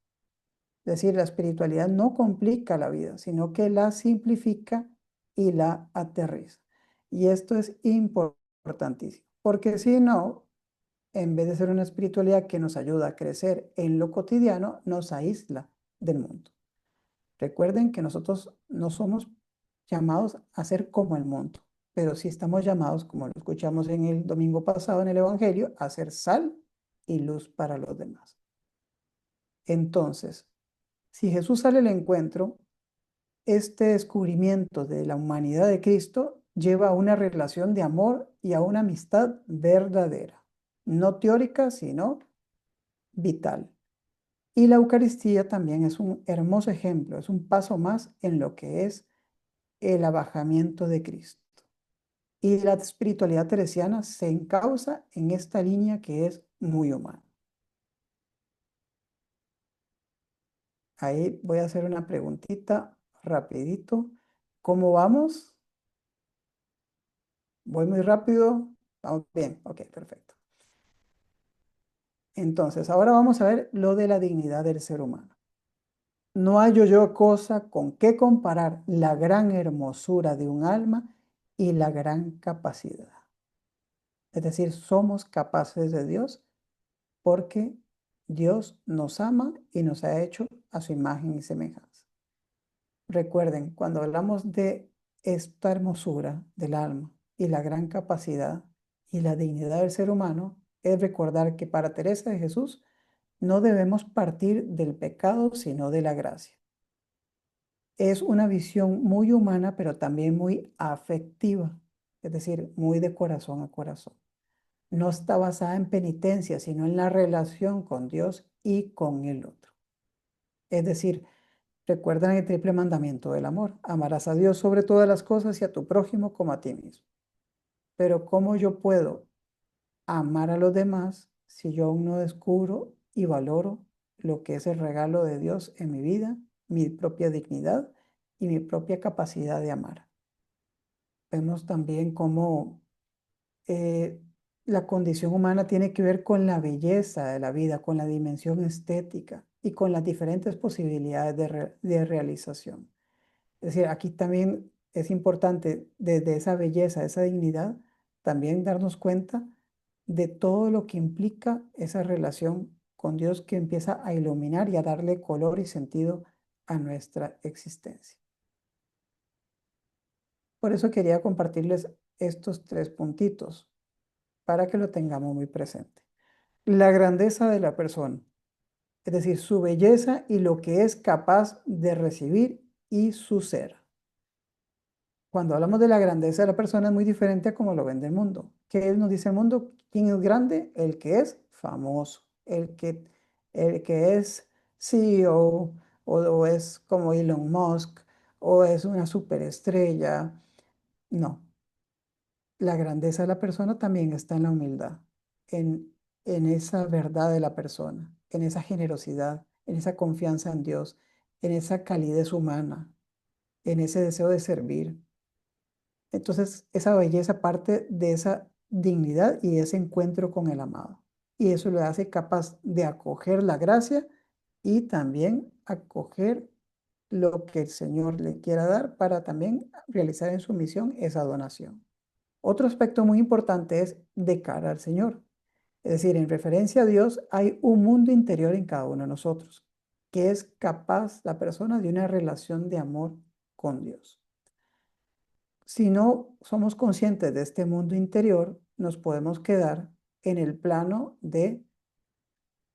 Es decir, la espiritualidad no complica la vida, sino que la simplifica y la aterriza. Y esto es importantísimo, porque si no, en vez de ser una espiritualidad que nos ayuda a crecer en lo cotidiano, nos aísla del mundo. Recuerden que nosotros no somos llamados a ser como el mundo, pero sí estamos llamados, como lo escuchamos en el domingo pasado en el Evangelio, a ser sal y luz para los demás. Entonces, si Jesús sale al encuentro, este descubrimiento de la humanidad de Cristo lleva a una relación de amor y a una amistad verdadera, no teórica, sino vital. Y la Eucaristía también es un hermoso ejemplo, es un paso más en lo que es el abajamiento de Cristo. Y la espiritualidad teresiana se encausa en esta línea que es muy humana. Ahí voy a hacer una preguntita rapidito. ¿Cómo vamos? ¿Voy muy rápido? ¿Vamos bien? Ok, perfecto. Entonces, ahora vamos a ver lo de la dignidad del ser humano. No hallo yo cosa con qué comparar la gran hermosura de un alma y la gran capacidad. Es decir, somos capaces de Dios porque Dios nos ama y nos ha hecho a su imagen y semejanza. Recuerden, cuando hablamos de esta hermosura del alma y la gran capacidad y la dignidad del ser humano, es recordar que para Teresa de Jesús no debemos partir del pecado, sino de la gracia. Es una visión muy humana, pero también muy afectiva, es decir, muy de corazón a corazón. No está basada en penitencia, sino en la relación con Dios y con el otro. Es decir, recuerdan el triple mandamiento del amor. Amarás a Dios sobre todas las cosas y a tu prójimo como a ti mismo. Pero ¿cómo yo puedo amar a los demás si yo aún no descubro y valoro lo que es el regalo de Dios en mi vida, mi propia dignidad y mi propia capacidad de amar? Vemos también cómo eh, la condición humana tiene que ver con la belleza de la vida, con la dimensión estética y con las diferentes posibilidades de realización. Es decir, aquí también es importante desde esa belleza, esa dignidad, también darnos cuenta de todo lo que implica esa relación con Dios que empieza a iluminar y a darle color y sentido a nuestra existencia. Por eso quería compartirles estos tres puntitos para que lo tengamos muy presente. La grandeza de la persona, es decir, su belleza y lo que es capaz de recibir y su ser. Cuando hablamos de la grandeza de la persona es muy diferente a cómo lo vende el mundo. ¿Qué nos dice el mundo? ¿Quién es grande? El que es famoso, el que es CEO o es como Elon Musk, o es una superestrella. No, la grandeza de la persona también está en la humildad, en, en esa verdad de la persona, en esa generosidad, en esa confianza en Dios, en esa calidez humana, en ese deseo de servir. Entonces, esa belleza parte de esa dignidad y ese encuentro con el amado. Y eso le hace capaz de acoger la gracia y también acoger lo que el Señor le quiera dar para también realizar en su misión esa donación. Otro aspecto muy importante es de cara al Señor. Es decir, en referencia a Dios hay un mundo interior en cada uno de nosotros, que es capaz la persona de una relación de amor con Dios. Si no somos conscientes de este mundo interior, nos podemos quedar en el plano de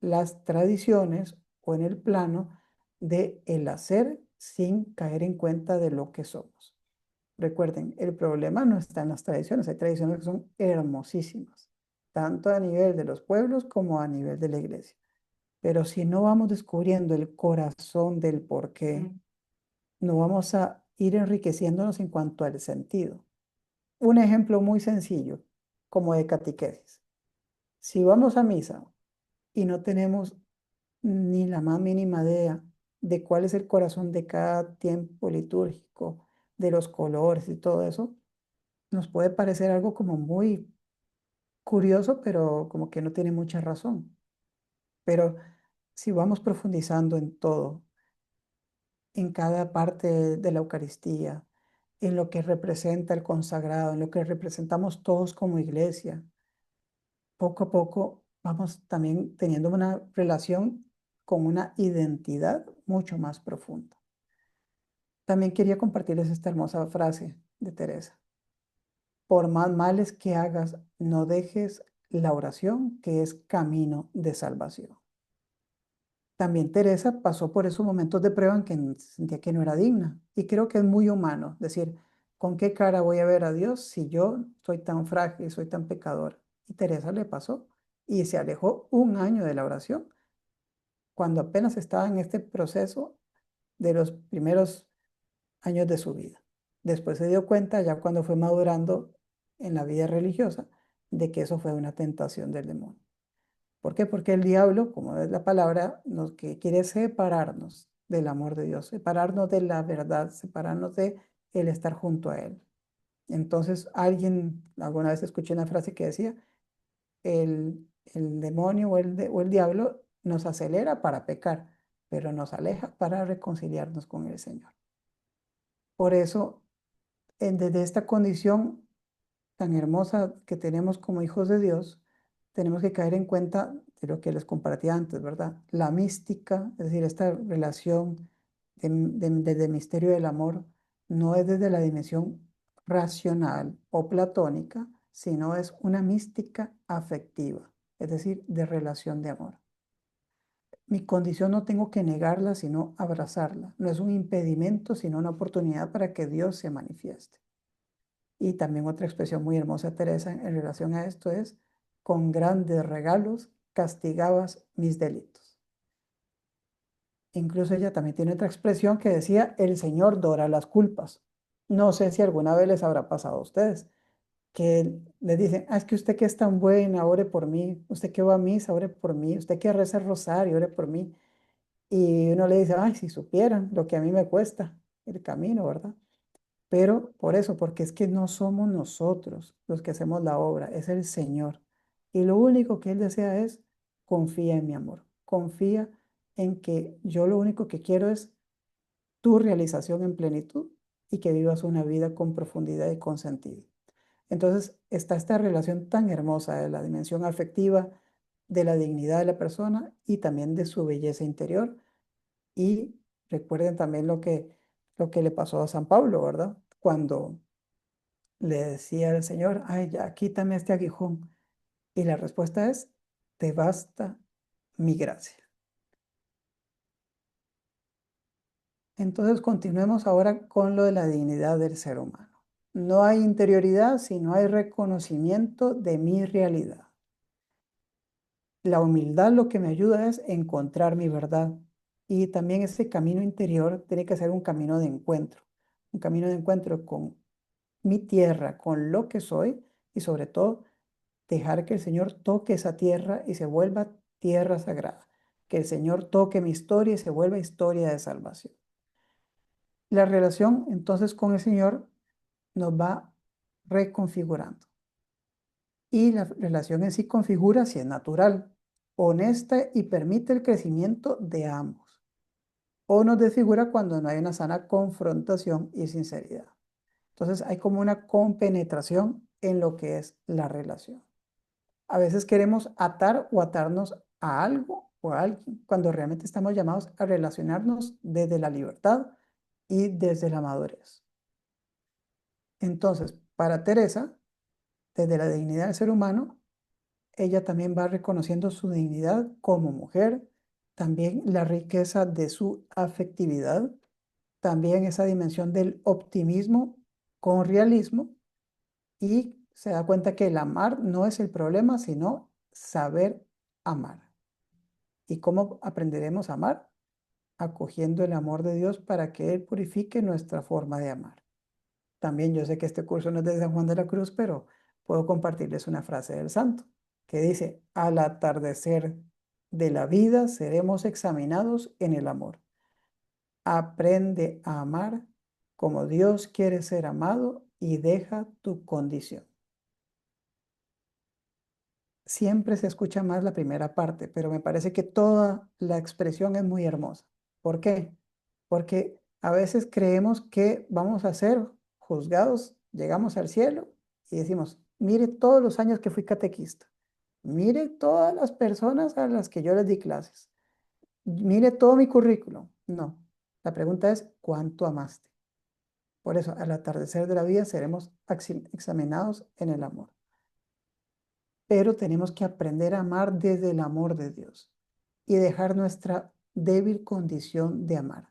las tradiciones o en el plano de el hacer sin caer en cuenta de lo que somos. Recuerden, el problema no está en las tradiciones, hay tradiciones que son hermosísimas, tanto a nivel de los pueblos como a nivel de la iglesia. Pero si no vamos descubriendo el corazón del por qué, no vamos a ir enriqueciéndonos en cuanto al sentido. Un ejemplo muy sencillo, como de catequesis. Si vamos a misa y no tenemos ni la más mínima idea de cuál es el corazón de cada tiempo litúrgico, de los colores y todo eso, nos puede parecer algo como muy curioso, pero como que no tiene mucha razón. Pero si vamos profundizando en todo, en cada parte de la Eucaristía, en lo que representa el consagrado, en lo que representamos todos como iglesia, poco a poco vamos también teniendo una relación con una identidad mucho más profunda. También quería compartirles esta hermosa frase de Teresa. Por más males que hagas, no dejes la oración, que es camino de salvación. También Teresa pasó por esos momentos de prueba en que sentía que no era digna. Y creo que es muy humano decir, ¿con qué cara voy a ver a Dios si yo soy tan frágil, soy tan pecador? Y Teresa le pasó y se alejó un año de la oración, cuando apenas estaba en este proceso de los primeros años de su vida. Después se dio cuenta, ya cuando fue madurando en la vida religiosa, de que eso fue una tentación del demonio. ¿Por qué? Porque el diablo, como es la palabra, nos que quiere separarnos del amor de Dios, separarnos de la verdad, separarnos de el estar junto a Él. Entonces, alguna vez escuché una frase que decía, el demonio o el diablo nos acelera para pecar, pero nos aleja para reconciliarnos con el Señor. Por eso, desde esta condición tan hermosa que tenemos como hijos de Dios, tenemos que caer en cuenta de lo que les compartí antes, ¿verdad? La mística, es decir, esta relación desde el misterio del amor, no es desde la dimensión racional o platónica, sino es una mística afectiva, es decir, de relación de amor. Mi condición no tengo que negarla, sino abrazarla. No es un impedimento, sino una oportunidad para que Dios se manifieste. Y también otra expresión muy hermosa de Teresa en relación a esto es, con grandes regalos castigabas mis delitos. Incluso ella también tiene otra expresión que decía, el Señor dora las culpas. No sé si alguna vez les habrá pasado a ustedes, que les dicen, es que usted que es tan buena, ore por mí, usted que va a misa, ore por mí, usted que reza el rosario, ore por mí. Y uno le dice, ay, si supieran lo que a mí me cuesta el camino, ¿verdad? Pero por eso, porque es que no somos nosotros los que hacemos la obra, es el Señor. Y lo único que Él desea es, confía en mi amor, confía en que yo lo único que quiero es tu realización en plenitud y que vivas una vida con profundidad y con sentido. Entonces está esta relación tan hermosa de la dimensión afectiva, de la dignidad de la persona y también de su belleza interior. Y recuerden también lo que le pasó a San Pablo, ¿verdad? Cuando le decía al Señor, ay, ya, quítame este aguijón. Y la respuesta es, te basta mi gracia. Entonces continuemos ahora con lo de la dignidad del ser humano. No hay interioridad si no hay reconocimiento de mi realidad. La humildad lo que me ayuda es encontrar mi verdad, Y también ese camino interior tiene que ser un camino de encuentro con mi tierra, con lo que soy y sobre todo dejar que el Señor toque esa tierra y se vuelva tierra sagrada, que el Señor toque mi historia y se vuelva historia de salvación. La relación entonces con el Señor nos va reconfigurando y la relación en sí configura si es natural, honesta y permite el crecimiento de ambos, o nos desfigura cuando no hay una sana confrontación y sinceridad. Entonces hay como una compenetración en lo que es la relación. A veces queremos atar o atarnos a algo o a alguien cuando realmente estamos llamados a relacionarnos desde la libertad y desde la madurez. Entonces, para Teresa, desde la dignidad del ser humano, ella también va reconociendo su dignidad como mujer, también la riqueza de su afectividad, también esa dimensión del optimismo con realismo y se da cuenta que el amar no es el problema, sino saber amar. ¿Y cómo aprenderemos a amar? Acogiendo el amor de Dios para que Él purifique nuestra forma de amar. También yo sé que este curso no es de San Juan de la Cruz, pero puedo compartirles una frase del santo que dice, al atardecer de la vida seremos examinados en el amor. Aprende a amar como Dios quiere ser amado y deja tu condición. Siempre se escucha más la primera parte, pero me parece que toda la expresión es muy hermosa. ¿Por qué? Porque a veces creemos que vamos a ser juzgados, llegamos al cielo y decimos, mire todos los años que fui catequista, mire todas las personas a las que yo les di clases, mire todo mi currículum. No, la pregunta es, ¿cuánto amaste? Por eso, al atardecer de la vida seremos examinados en el amor. Pero tenemos que aprender a amar desde el amor de Dios y dejar nuestra débil condición de amar.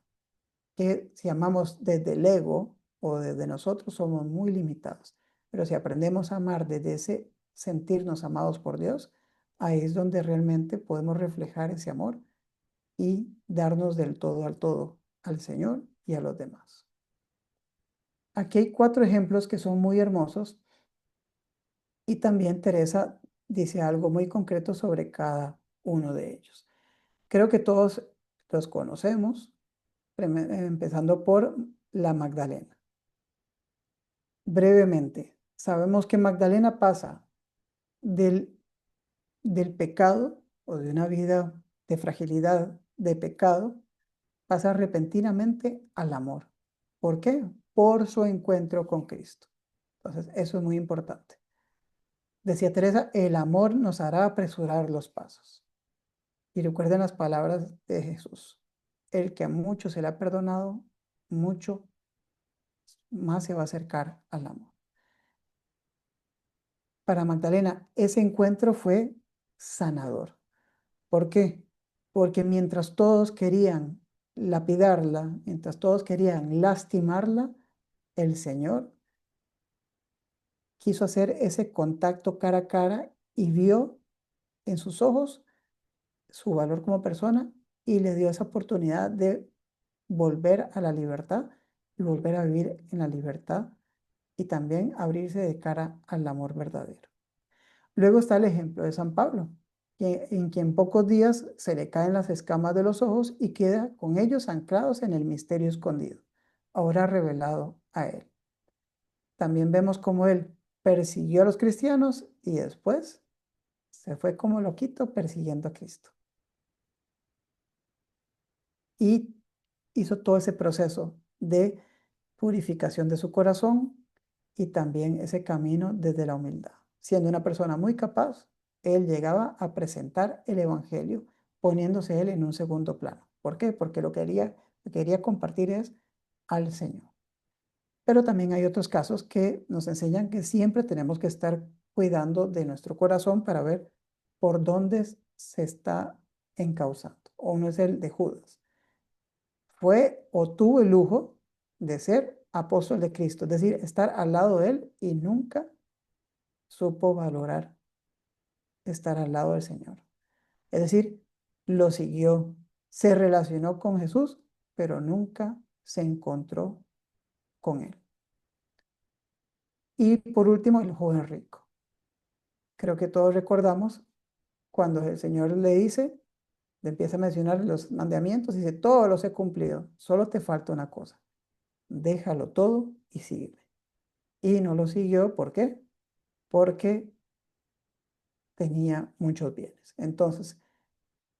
Que si amamos desde el ego o desde nosotros somos muy limitados. Pero si aprendemos a amar desde ese sentirnos amados por Dios, ahí es donde realmente podemos reflejar ese amor y darnos del todo al Señor y a los demás. Aquí hay 4 ejemplos que son muy hermosos y también Teresa dice algo muy concreto sobre cada uno de ellos. Creo que todos los conocemos, empezando por la Magdalena. Brevemente, sabemos que Magdalena pasa del, del pecado o de una vida de fragilidad de pecado, pasa repentinamente al amor. ¿Por qué? Por su encuentro con Cristo. Entonces, eso es muy importante. Decía Teresa, el amor nos hará apresurar los pasos. Y recuerden las palabras de Jesús. El que a mucho se le ha perdonado, mucho más se va a acercar al amor. Para Magdalena, ese encuentro fue sanador. ¿Por qué? Porque mientras todos querían lapidarla, mientras todos querían lastimarla, el Señor quiso hacer ese contacto cara a cara y vio en sus ojos su valor como persona y le dio esa oportunidad de volver a la libertad y volver a vivir en la libertad y también abrirse de cara al amor verdadero. Luego está el ejemplo de San Pablo, en quien pocos días se le caen las escamas de los ojos y queda con ellos anclados en el misterio escondido, ahora revelado a él. También vemos cómo él persiguió a los cristianos y después se fue como loquito persiguiendo a Cristo. Y hizo todo ese proceso de purificación de su corazón y también ese camino desde la humildad. Siendo una persona muy capaz, él llegaba a presentar el Evangelio poniéndose él en un segundo plano. ¿Por qué? Porque lo que quería compartir es al Señor. Pero también hay otros casos que nos enseñan que siempre tenemos que estar cuidando de nuestro corazón para ver por dónde se está encauzando. Uno es el de Judas. Fue o tuvo el lujo de ser apóstol de Cristo, es decir, estar al lado de él y nunca supo valorar estar al lado del Señor. Es decir, lo siguió, Se relacionó con Jesús, pero nunca se encontró con él. Y por último, el joven rico. Creo que todos recordamos cuando el Señor le dice, le empieza a mencionar los mandamientos, dice, todos los he cumplido, solo te falta una cosa, déjalo todo y sígueme. Y no lo siguió, ¿por qué? Porque tenía muchos bienes. Entonces,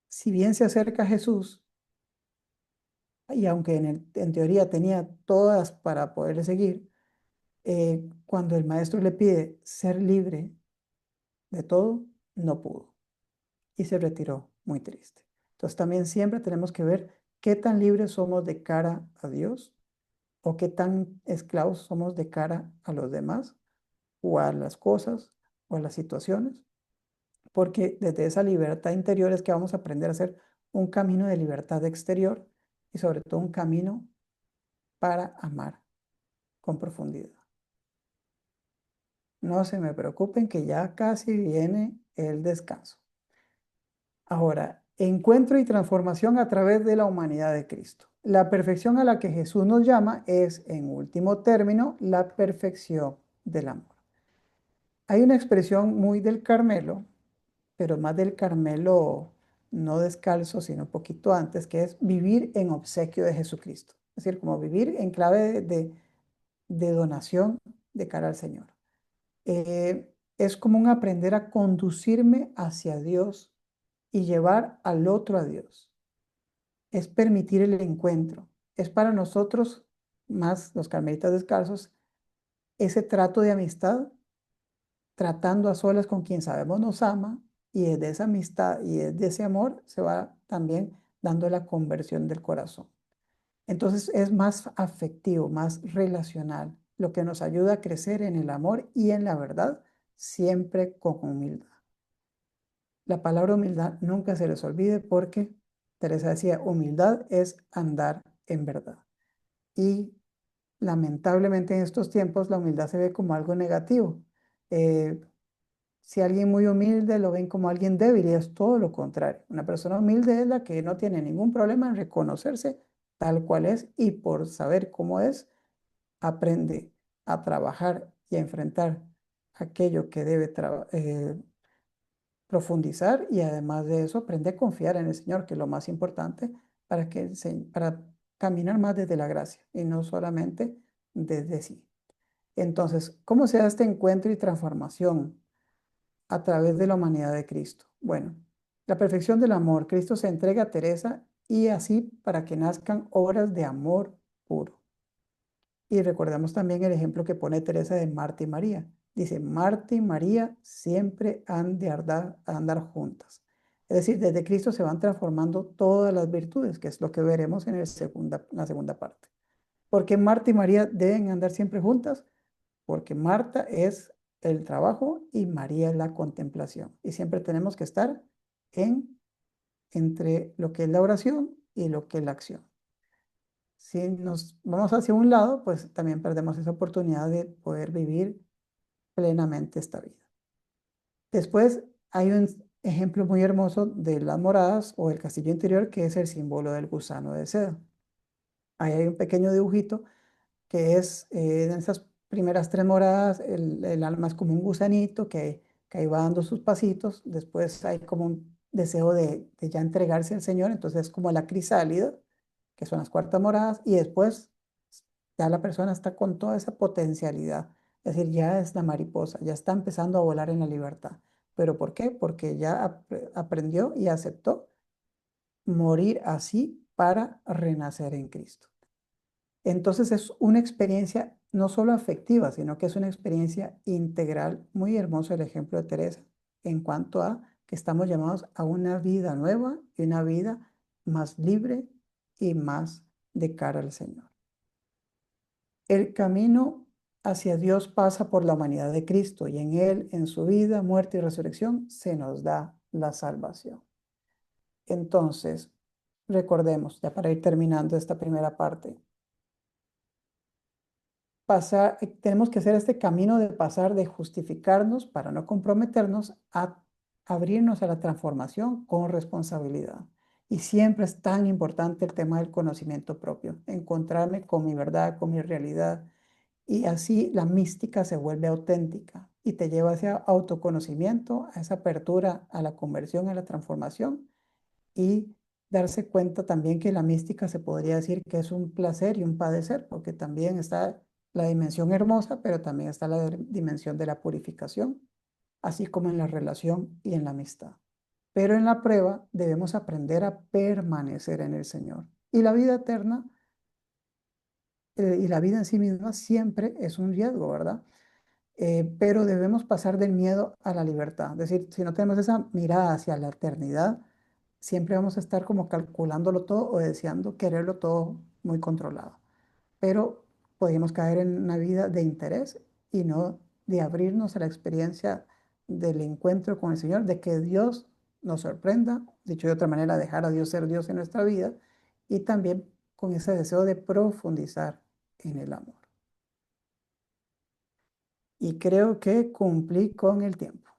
si bien se acerca a Jesús, y aunque en teoría tenía todas para poderle seguir, cuando el maestro le pide ser libre de todo, no pudo y se retiró muy triste. Entonces también siempre tenemos que ver qué tan libres somos de cara a Dios o qué tan esclavos somos de cara a los demás o a las cosas o a las situaciones, porque desde esa libertad interior es que vamos a aprender a hacer un camino de libertad exterior y sobre todo un camino para amar con profundidad. No se me preocupen que ya casi viene el descanso. Ahora, encuentro y transformación a través de la humanidad de Cristo. La perfección a la que Jesús nos llama es, en último término, la perfección del amor. Hay una expresión muy del Carmelo, pero más del Carmelo no descalzo, sino un poquito antes, que es vivir en obsequio de Jesucristo. Es decir, como vivir en clave de donación de cara al Señor. Es como un aprender a conducirme hacia Dios y llevar al otro a Dios. Es permitir el encuentro. Es para nosotros, más los carmelitas descalzos, ese trato de amistad, tratando a solas con quien sabemos nos ama, y desde esa amistad y desde ese amor se va también dando la conversión del corazón. Entonces es más afectivo, más relacional, lo que nos ayuda a crecer en el amor y en la verdad, siempre con humildad. La palabra humildad nunca se les olvide porque Teresa decía, humildad es andar en verdad. Y lamentablemente en estos tiempos la humildad se ve como algo negativo. Si alguien muy humilde lo ven como alguien débil y es todo lo contrario. Una persona humilde es la que no tiene ningún problema en reconocerse tal cual es y por saber cómo es, aprende a trabajar y a enfrentar aquello que debe profundizar y además de eso aprende a confiar en el Señor, que es lo más importante para caminar más desde la gracia y no solamente desde sí. Entonces, ¿cómo se da este encuentro y transformación a través de la humanidad de Cristo? Bueno, la perfección del amor. Cristo se entrega a Teresa y así para que nazcan obras de amor puro. Y recordemos también el ejemplo que pone Teresa de Marta y María. Dice, Marta y María siempre han de andar juntas. Es decir, desde Cristo se van transformando todas las virtudes, que es lo que veremos en la segunda parte. ¿Por qué Marta y María deben andar siempre juntas? Porque Marta es el trabajo y María es la contemplación. Y siempre tenemos que estar entre lo que es la oración y lo que es la acción. Si nos vamos hacia un lado, pues también perdemos esa oportunidad de poder vivir plenamente esta vida. Después hay un ejemplo muy hermoso de las moradas o el castillo interior, que es el símbolo del gusano de seda. Ahí hay un pequeño dibujito que es en esas primeras tres moradas, el alma es como un gusanito que ahí va dando sus pasitos, después hay como un deseo de ya entregarse al Señor, entonces es como la crisálida, que son las cuartas moradas, y después ya la persona está con toda esa potencialidad, es decir, ya es la mariposa, ya está empezando a volar en la libertad. ¿Pero por qué? Porque ya aprendió y aceptó morir así para renacer en Cristo. Entonces es una experiencia no solo afectiva, sino que es una experiencia integral. Muy hermoso el ejemplo de Teresa en cuanto a que estamos llamados a una vida nueva y una vida más libre y más de cara al Señor. El camino hacia Dios pasa por la humanidad de Cristo y en Él, en su vida, muerte y resurrección, se nos da la salvación. Entonces, recordemos, ya para ir terminando esta primera parte, tenemos que hacer este camino de pasar de justificarnos para no comprometernos a abrirnos a la transformación con responsabilidad. Y siempre es tan importante el tema del conocimiento propio, encontrarme con mi verdad, con mi realidad. Y así la mística se vuelve auténtica y te lleva hacia autoconocimiento, a esa apertura a la conversión, a la transformación y darse cuenta también que la mística se podría decir que es un placer y un padecer, porque también está la dimensión hermosa, pero también está la dimensión de la purificación, así como en la relación y en la amistad. Pero en la prueba debemos aprender a permanecer en el Señor. Y la vida eterna y la vida en sí misma siempre es un riesgo, ¿verdad? Pero debemos pasar del miedo a la libertad. Es decir, si no tenemos esa mirada hacia la eternidad, siempre vamos a estar como calculándolo todo o deseando quererlo todo muy controlado. Pero podemos caer en una vida de interés y no de abrirnos a la experiencia del encuentro con el Señor, de que Dios nos sorprenda, dicho de otra manera, dejar a Dios ser Dios en nuestra vida y también con ese deseo de profundizar en el amor. Y creo que cumplí con el tiempo.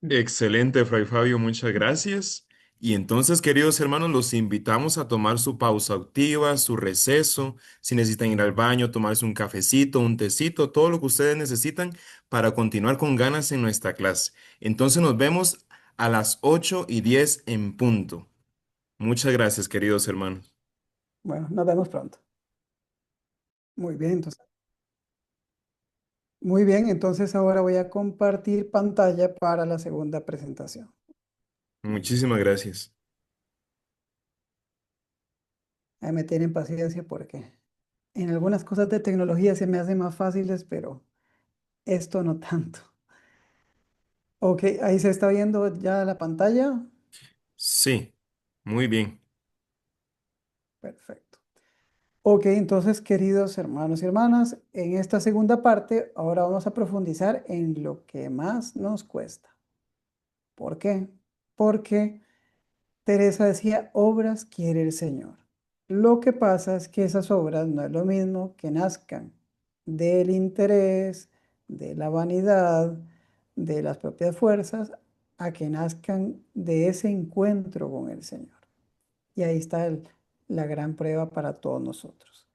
Excelente, Fray Fabio, muchas gracias. Y entonces, queridos hermanos, los invitamos a tomar su pausa activa, su receso, si necesitan ir al baño, tomarse un cafecito, un tecito, todo lo que ustedes necesitan para continuar con ganas en nuestra clase. Entonces nos vemos a las 8:10 en punto. Muchas gracias, queridos hermanos. Bueno, nos vemos pronto. Muy bien, entonces. Muy bien, entonces ahora voy a compartir pantalla para la segunda presentación. Muchísimas gracias. Ahí me tienen paciencia porque en algunas cosas de tecnología se me hacen más fáciles, pero esto no tanto. Ok, ahí se está viendo ya la pantalla. Sí, muy bien. Perfecto. Ok, entonces, queridos hermanos y hermanas, en esta segunda parte ahora vamos a profundizar en lo que más nos cuesta. ¿Por qué? Porque Teresa decía, obras quiere el Señor. Lo que pasa es que esas obras no es lo mismo que nazcan del interés, de la vanidad, de las propias fuerzas, a que nazcan de ese encuentro con el Señor. Y ahí está la gran prueba para todos nosotros.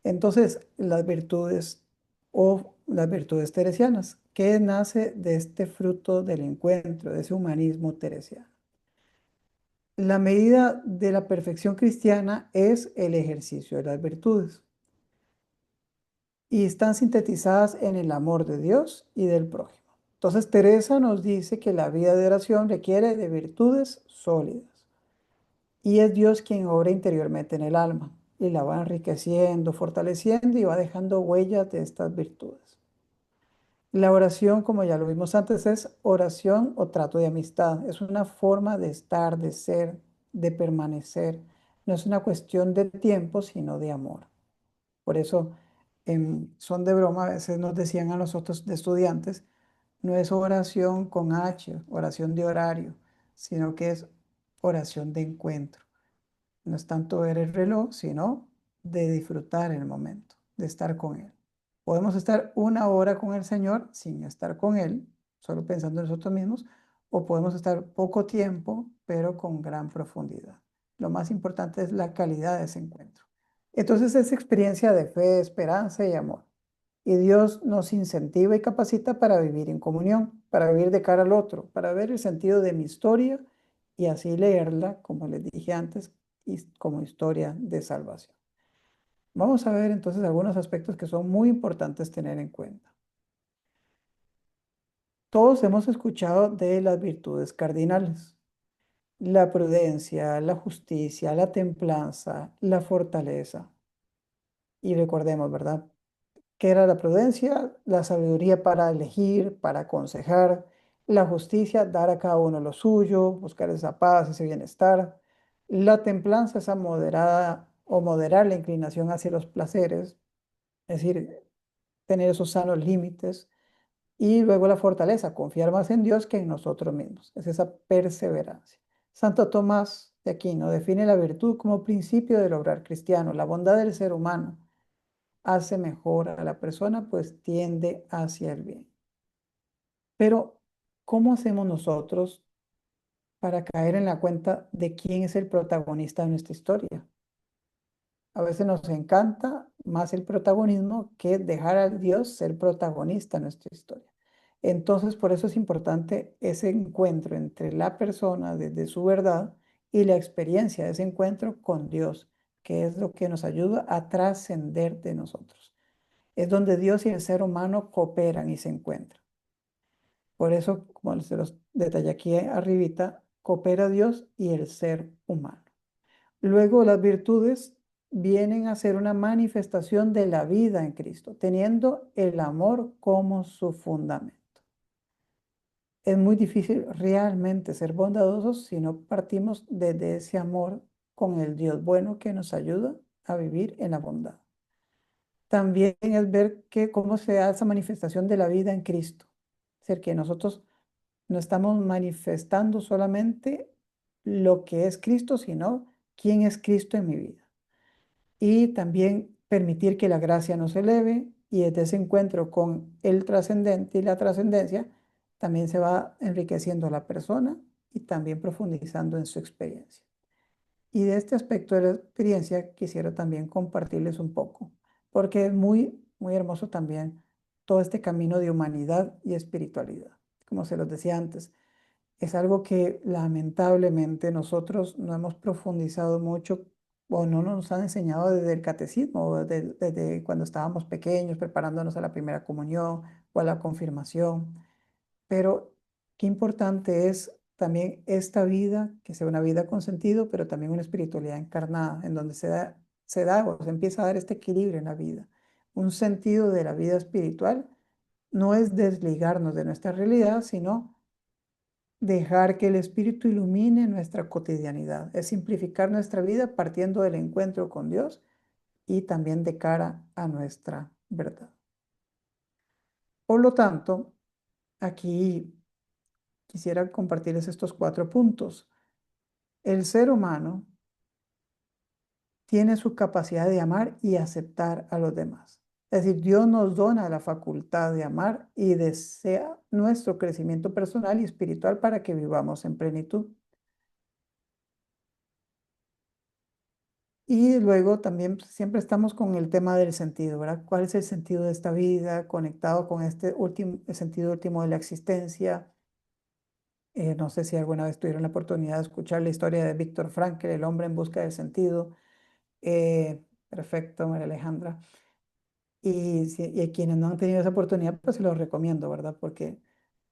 Entonces, las virtudes o las virtudes teresianas, ¿qué nace de este fruto del encuentro, de ese humanismo teresiano? La medida de la perfección cristiana es el ejercicio de las virtudes y están sintetizadas en el amor de Dios y del prójimo. Entonces, Teresa nos dice que la vida de oración requiere de virtudes sólidas y es Dios quien obra interiormente en el alma y la va enriqueciendo, fortaleciendo y va dejando huellas de estas virtudes. La oración, como ya lo vimos antes, es oración o trato de amistad. Es una forma de estar, de ser, de permanecer. No es una cuestión de tiempo, sino de amor. Por eso, en son de broma, a veces nos decían a nosotros de estudiantes, no es oración con H, oración de horario, sino que es oración de encuentro. No es tanto ver el reloj, sino de disfrutar el momento, de estar con Él. Podemos estar una hora con el Señor sin estar con Él, solo pensando en nosotros mismos, o podemos estar poco tiempo, pero con gran profundidad. Lo más importante es la calidad de ese encuentro. Entonces es experiencia de fe, esperanza y amor. Y Dios nos incentiva y capacita para vivir en comunión, para vivir de cara al otro, para ver el sentido de mi historia y así leerla, como les dije antes, como historia de salvación. Vamos a ver entonces algunos aspectos que son muy importantes tener en cuenta. Todos hemos escuchado de las virtudes cardinales: la prudencia, la justicia, la templanza, la fortaleza. Y recordemos, ¿verdad? ¿Qué era la prudencia? La sabiduría para elegir, para aconsejar. La justicia, dar a cada uno lo suyo, buscar esa paz, ese bienestar. La templanza, esa moderada o moderar la inclinación hacia los placeres, es decir, tener esos sanos límites. Y luego la fortaleza, confiar más en Dios que en nosotros mismos. Es esa perseverancia. Santo Tomás de Aquino define la virtud como principio del obrar cristiano, la bondad del ser humano hace mejor a la persona, pues tiende hacia el bien. Pero, ¿cómo hacemos nosotros para caer en la cuenta de quién es el protagonista de nuestra historia. A veces nos encanta más el protagonismo que dejar a Dios ser protagonista en nuestra historia. Entonces, por eso es importante ese encuentro entre la persona desde su verdad y la experiencia de ese encuentro con Dios, que es lo que nos ayuda a trascender de nosotros. Es donde Dios y el ser humano cooperan y se encuentran. Por eso, como se los detallé aquí arribita, coopera Dios y el ser humano. Luego las virtudes vienen a ser una manifestación de la vida en Cristo, teniendo el amor como su fundamento. Es muy difícil realmente ser bondadosos si no partimos desde ese amor con el Dios bueno que nos ayuda a vivir en la bondad. También es ver cómo se da esa manifestación de la vida en Cristo. Es decir, que nosotros no estamos manifestando solamente lo que es Cristo, sino quién es Cristo en mi vida. Y también permitir que la gracia nos eleve y desde ese encuentro con el trascendente y la trascendencia, también se va enriqueciendo la persona y también profundizando en su experiencia. Y de este aspecto de la experiencia quisiera también compartirles un poco, porque es muy, muy hermoso también todo este camino de humanidad y espiritualidad. Como se los decía antes, es algo que lamentablemente nosotros no hemos profundizado mucho o no nos han enseñado desde el catecismo, o desde cuando estábamos pequeños, preparándonos a la primera comunión o a la confirmación. Pero qué importante es también esta vida, que sea una vida con sentido, pero también una espiritualidad encarnada, en donde se da o se empieza a dar este equilibrio en la vida. Un sentido de la vida espiritual no es desligarnos de nuestra realidad, sino dejar que el Espíritu ilumine nuestra cotidianidad. Es simplificar nuestra vida partiendo del encuentro con Dios y también de cara a nuestra verdad. Por lo tanto, aquí quisiera compartirles estos 4 puntos. El ser humano tiene su capacidad de amar y aceptar a los demás. Es decir, Dios nos dona la facultad de amar y desea nuestro crecimiento personal y espiritual para que vivamos en plenitud. Y luego también siempre estamos con el tema del sentido, ¿verdad? ¿Cuál es el sentido de esta vida conectado con este último, el sentido último de la existencia? No sé si alguna vez tuvieron la oportunidad de escuchar la historia de Víctor Frankl, El hombre en busca del sentido. Perfecto, María Alejandra. Y a quienes no han tenido esa oportunidad, pues se los recomiendo, ¿verdad? Porque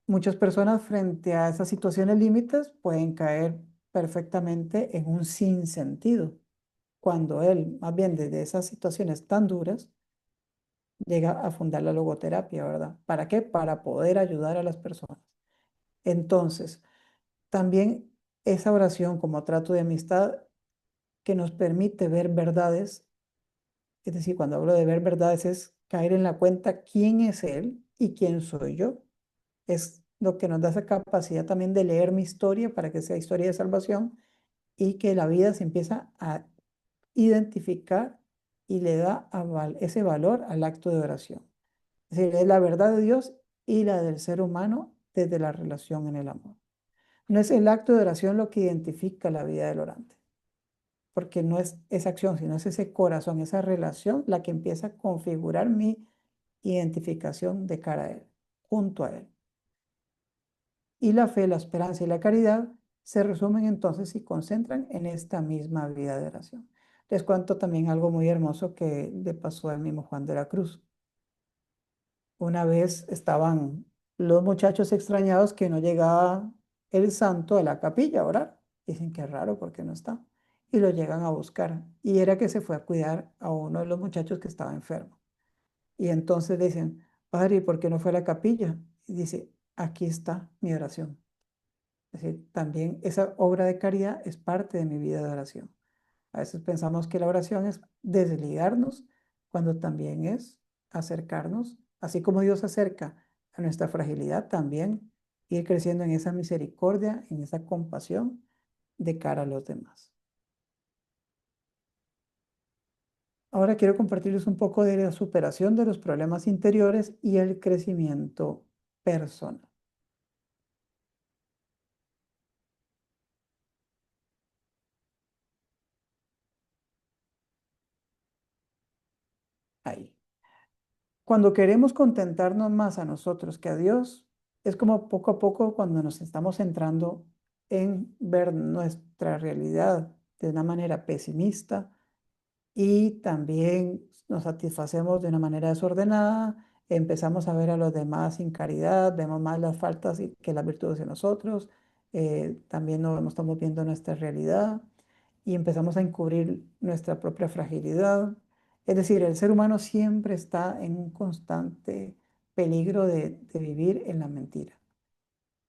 muchas personas frente a esas situaciones límites pueden caer perfectamente en un sinsentido, cuando él, más bien desde esas situaciones tan duras, llega a fundar la logoterapia, ¿verdad? ¿Para qué? Para poder ayudar a las personas. Entonces, también esa oración como trato de amistad que nos permite ver verdades, es decir, cuando hablo de ver verdades es caer en la cuenta quién es él y quién soy yo. Es lo que nos da esa capacidad también de leer mi historia para que sea historia de salvación y que la vida se empieza a identificar y le da ese valor al acto de oración. Es decir, es la verdad de Dios y la del ser humano desde la relación en el amor. No es el acto de oración lo que identifica la vida del orante, porque no es esa acción, sino es ese corazón, esa relación la que empieza a configurar mi identificación de cara a Él, junto a Él. Y la fe, la esperanza y la caridad se resumen entonces y concentran en esta misma vida de oración. Les cuento también algo muy hermoso que le pasó al mismo Juan de la Cruz. Una vez estaban los muchachos extrañados que no llegaba el santo a la capilla a orar. Dicen que es raro porque no está. Y lo llegan a buscar. Y era que se fue a cuidar a uno de los muchachos que estaba enfermo. Y entonces dicen, padre, ¿y por qué no fue a la capilla? Y dice, aquí está mi oración. Es decir, también esa obra de caridad es parte de mi vida de oración. A veces pensamos que la oración es desligarnos, cuando también es acercarnos, así como Dios se acerca a nuestra fragilidad, también ir creciendo en esa misericordia, en esa compasión de cara a los demás. Ahora quiero compartirles un poco de la superación de los problemas interiores y el crecimiento personal. ahí. Cuando queremos contentarnos más a nosotros que a Dios, es como poco a poco cuando nos estamos centrando en ver nuestra realidad de una manera pesimista y también nos satisfacemos de una manera desordenada, empezamos a ver a los demás sin caridad, vemos más las faltas que las virtudes en nosotros, también no estamos viendo nuestra realidad y empezamos a encubrir nuestra propia fragilidad. Es decir, el ser humano siempre está en un constante peligro de vivir en la mentira.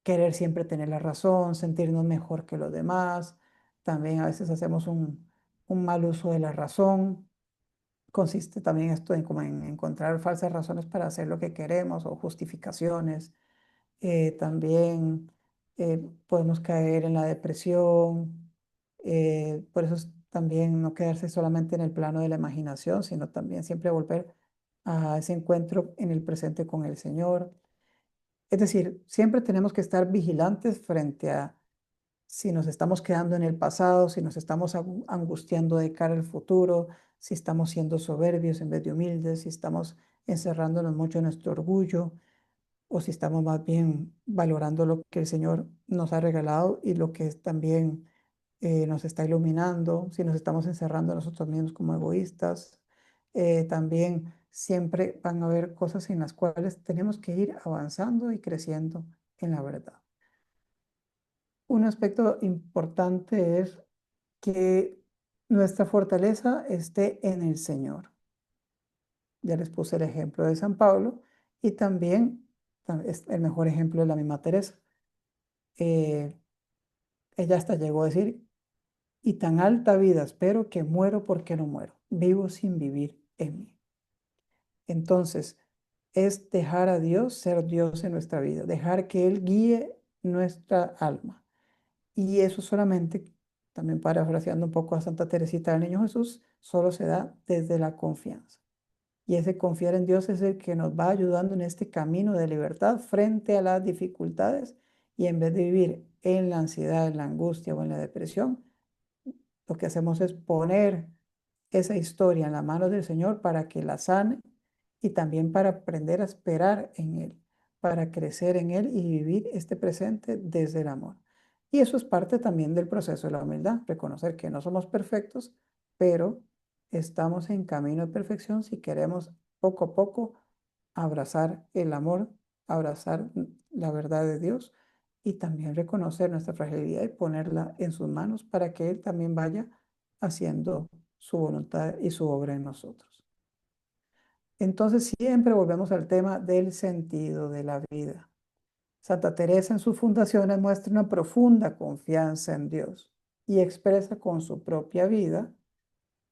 Querer siempre tener la razón, sentirnos mejor que los demás. También a veces hacemos un mal uso de la razón. Consiste también esto en, como en encontrar falsas razones para hacer lo que queremos o justificaciones. También podemos caer en la depresión. Por eso es también no quedarse solamente en el plano de la imaginación, sino también siempre volver a ese encuentro en el presente con el Señor. Es decir, siempre tenemos que estar vigilantes frente a si nos estamos quedando en el pasado, si nos estamos angustiando de cara al futuro, si estamos siendo soberbios en vez de humildes, si estamos encerrándonos mucho en nuestro orgullo o si estamos más bien valorando lo que el Señor nos ha regalado y lo que también nos está iluminando, si nos estamos encerrando nosotros mismos como egoístas. También siempre van a haber cosas en las cuales tenemos que ir avanzando y creciendo en la verdad. Un aspecto importante es que nuestra fortaleza esté en el Señor. Ya les puse el ejemplo de San Pablo y también es el mejor ejemplo de la misma Teresa. Eh, ella hasta llegó a decir, y tan alta vida espero que muero porque no muero, vivo sin vivir en mí. Entonces, es dejar a Dios ser Dios en nuestra vida, dejar que Él guíe nuestra alma. Y eso solamente, también parafraseando un poco a Santa Teresita del Niño Jesús, solo se da desde la confianza. Y ese confiar en Dios es el que nos va ayudando en este camino de libertad frente a las dificultades y en vez de vivir en la ansiedad, en la angustia o en la depresión, lo que hacemos es poner esa historia en la mano del Señor para que la sane y también para aprender a esperar en Él, para crecer en Él y vivir este presente desde el amor. Y eso es parte también del proceso de la humildad, reconocer que no somos perfectos, pero estamos en camino de perfección si queremos poco a poco abrazar el amor, abrazar la verdad de Dios y también reconocer nuestra fragilidad y ponerla en sus manos para que Él también vaya haciendo su voluntad y su obra en nosotros. Entonces siempre volvemos al tema del sentido de la vida. Santa Teresa en sus fundaciones muestra una profunda confianza en Dios y expresa con su propia vida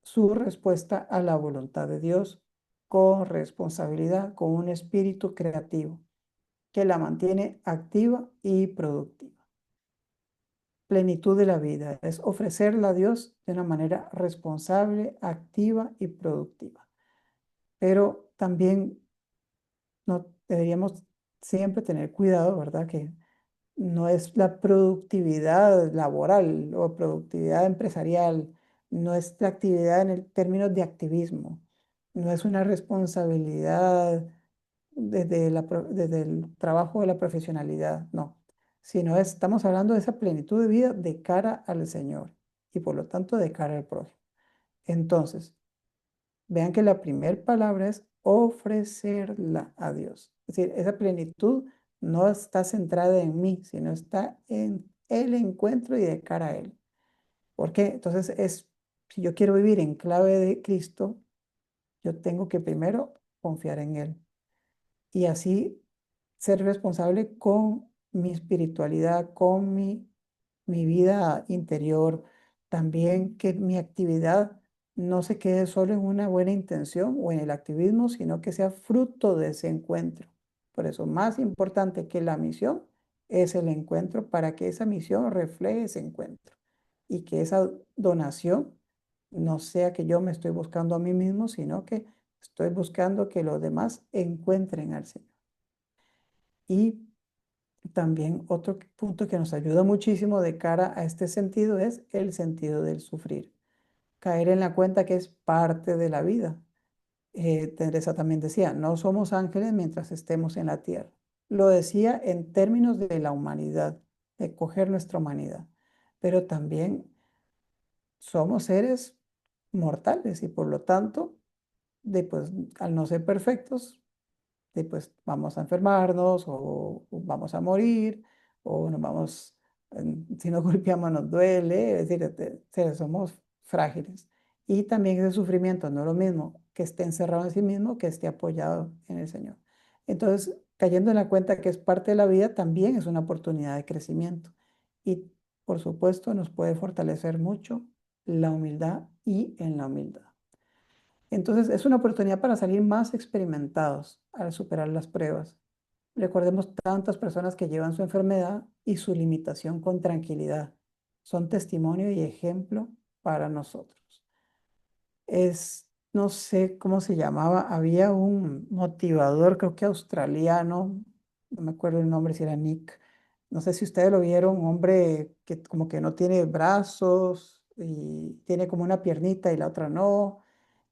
su respuesta a la voluntad de Dios con responsabilidad, con un espíritu creativo que la mantiene activa y productiva. Plenitud de la vida es ofrecerla a Dios de una manera responsable, activa y productiva. Pero también no deberíamos siempre tener cuidado, ¿verdad? Que no es la productividad laboral o productividad empresarial, no es la actividad en el términos de activismo, no es una responsabilidad desde el trabajo de la profesionalidad, no, sino estamos hablando de esa plenitud de vida de cara al Señor y por lo tanto de cara al prójimo. Entonces, vean que la primera palabra es ofrecerla a Dios. Es decir, esa plenitud no está centrada en mí, sino está en el encuentro y de cara a Él. ¿Por qué? Entonces, si yo quiero vivir en clave de Cristo, yo tengo que primero confiar en Él y así ser responsable con mi espiritualidad, con mi vida interior, también que mi actividad no se quede solo en una buena intención o en el activismo, sino que sea fruto de ese encuentro. Por eso, más importante que la misión es el encuentro para que esa misión refleje ese encuentro y que esa donación no sea que yo me estoy buscando a mí mismo, sino que estoy buscando que los demás encuentren al Señor. Y también otro punto que nos ayuda muchísimo de cara a este sentido es el sentido del sufrir. Caer en la cuenta que es parte de la vida. Teresa también decía, no somos ángeles mientras estemos en la tierra. Lo decía en términos de la humanidad, de coger nuestra humanidad, pero también somos seres mortales y por lo tanto, pues, al no ser perfectos, pues vamos a enfermarnos o vamos a morir o nos vamos, si nos golpeamos nos duele, es decir, somos frágiles. Y también ese sufrimiento no es lo mismo que esté encerrado en sí mismo que esté apoyado en el Señor. Entonces, cayendo en la cuenta que es parte de la vida, también es una oportunidad de crecimiento. Y por supuesto nos puede fortalecer mucho la humildad y en la humildad. Entonces, es una oportunidad para salir más experimentados al superar las pruebas. Recordemos tantas personas que llevan su enfermedad y su limitación con tranquilidad. Son testimonio y ejemplo para nosotros. No sé cómo se llamaba, había un motivador, creo que australiano, no me acuerdo el nombre, si era Nick. No sé si ustedes lo vieron, un hombre que como que no tiene brazos y tiene como una piernita y la otra no,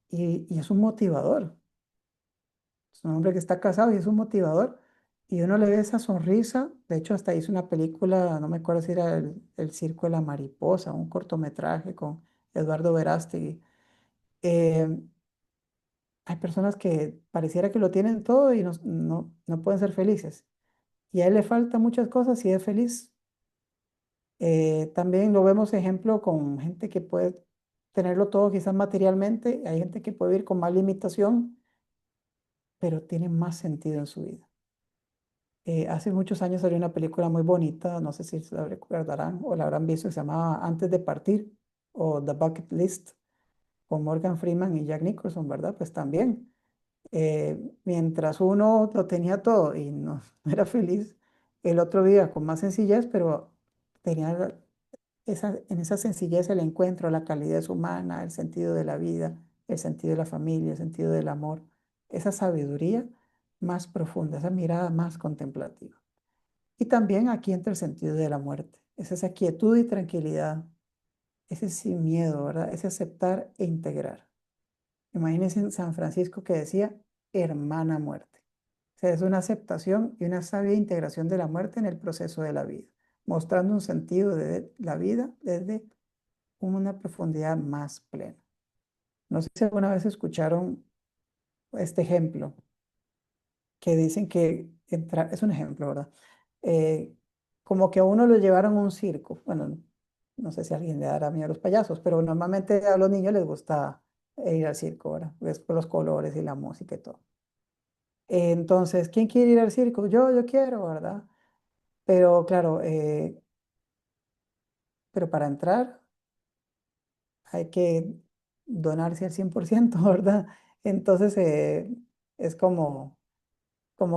y es un motivador. Es un hombre que está casado y es un motivador. Y uno le ve esa sonrisa. De hecho, hasta hizo una película, no me acuerdo si era el Circo de la Mariposa, un cortometraje con Eduardo Verástegui. Eh, Hay personas que pareciera que lo tienen todo y no pueden ser felices. Y a él le faltan muchas cosas y es feliz. También lo vemos ejemplo con gente que puede tenerlo todo quizás materialmente. Hay gente que puede vivir con más limitación, pero tiene más sentido en su vida. Hace muchos años salió una película muy bonita, no sé si la recordarán o la habrán visto, que se llamaba Antes de partir o The Bucket List, con Morgan Freeman y Jack Nicholson, ¿verdad? Pues también, mientras uno lo tenía todo y no, no era feliz, el otro vivía con más sencillez, pero tenía en esa sencillez el encuentro, la calidez humana, el sentido de la vida, el sentido de la familia, el sentido del amor, esa sabiduría más profunda, esa mirada más contemplativa. Y también aquí entra el sentido de la muerte. Es esa quietud y tranquilidad, ese sin miedo, ¿verdad? Ese aceptar e integrar. Imagínense en San Francisco que decía hermana muerte. O sea, es una aceptación y una sabia integración de la muerte en el proceso de la vida, mostrando un sentido de la vida desde una profundidad más plena. No sé si alguna vez escucharon este ejemplo que dicen que es un ejemplo, ¿verdad? Eh, Como que a uno lo llevaron a un circo. Bueno, no sé si alguien le dará miedo a los payasos, pero normalmente a los niños les gusta ir al circo, ¿verdad? Ves por los colores y la música y todo. Entonces, ¿quién quiere ir al circo? Yo quiero, ¿verdad? Pero claro, pero para entrar hay que donarse al 100%, ¿verdad? Entonces, es como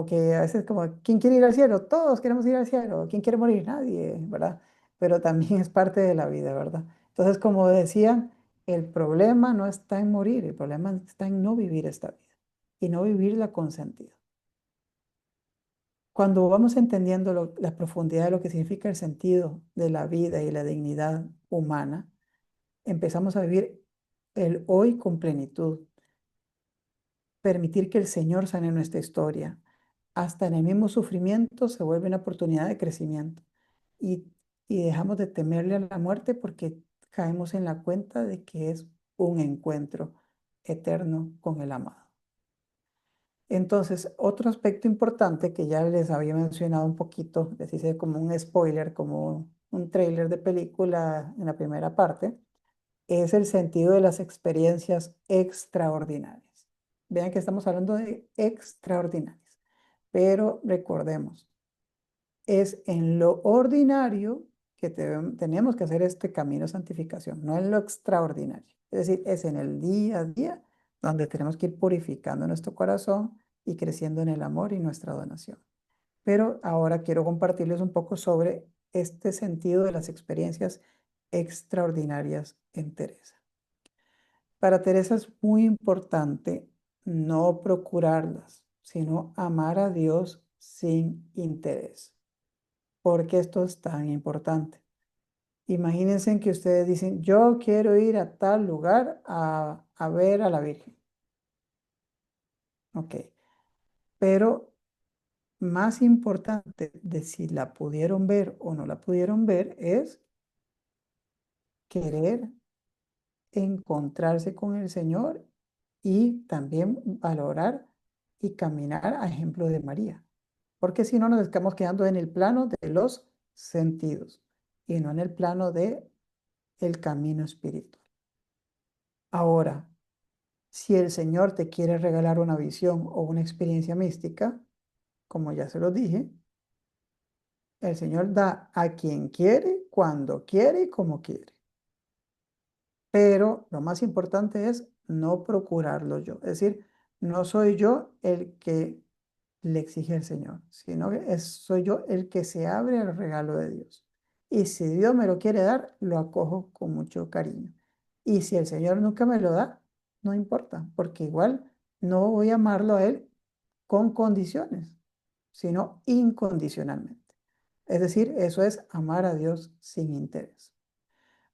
que a veces como, ¿quién quiere ir al cielo? Todos queremos ir al cielo. ¿Quién quiere morir? Nadie, ¿verdad? Pero también es parte de la vida, ¿verdad? Entonces, como decía, el problema no está en morir, el problema está en no vivir esta vida y no vivirla con sentido. Cuando vamos entendiendo la profundidad de lo que significa el sentido de la vida y la dignidad humana, empezamos a vivir el hoy con plenitud, permitir que el Señor sane nuestra historia. Hasta en el mismo sufrimiento se vuelve una oportunidad de crecimiento y, y dejamos de temerle a la muerte porque caemos en la cuenta de que es un encuentro eterno con el amado. Entonces, otro aspecto importante que ya les había mencionado un poquito, les hice como un spoiler, como un tráiler de película en la primera parte, es el sentido de las experiencias extraordinarias. Vean que estamos hablando de extraordinarias, pero recordemos, es en lo ordinario que tenemos que hacer este camino de santificación, no en lo extraordinario. Es decir, es en el día a día donde tenemos que ir purificando nuestro corazón y creciendo en el amor y nuestra donación. Pero ahora quiero compartirles un poco sobre este sentido de las experiencias extraordinarias en Teresa. Para Teresa es muy importante no procurarlas, sino amar a Dios sin interés. ¿Por qué esto es tan importante? Imagínense que ustedes dicen, yo quiero ir a tal lugar a ver a la Virgen. Ok. Pero más importante de si la pudieron ver o no la pudieron ver es querer encontrarse con el Señor y también valorar y caminar a ejemplo de María. Porque si no nos estamos quedando en el plano de los sentidos y no en el plano de el camino espiritual. Ahora, si el Señor te quiere regalar una visión o una experiencia mística, como ya se lo dije, el Señor da a quien quiere, cuando quiere y como quiere. Pero lo más importante es no procurarlo yo. Es decir, no soy yo el que le exige al Señor, sino que soy yo el que se abre al regalo de Dios. Y si Dios me lo quiere dar, lo acojo con mucho cariño. Y si el Señor nunca me lo da, no importa, porque igual no voy a amarlo a Él con condiciones, sino incondicionalmente. Es decir, eso es amar a Dios sin interés.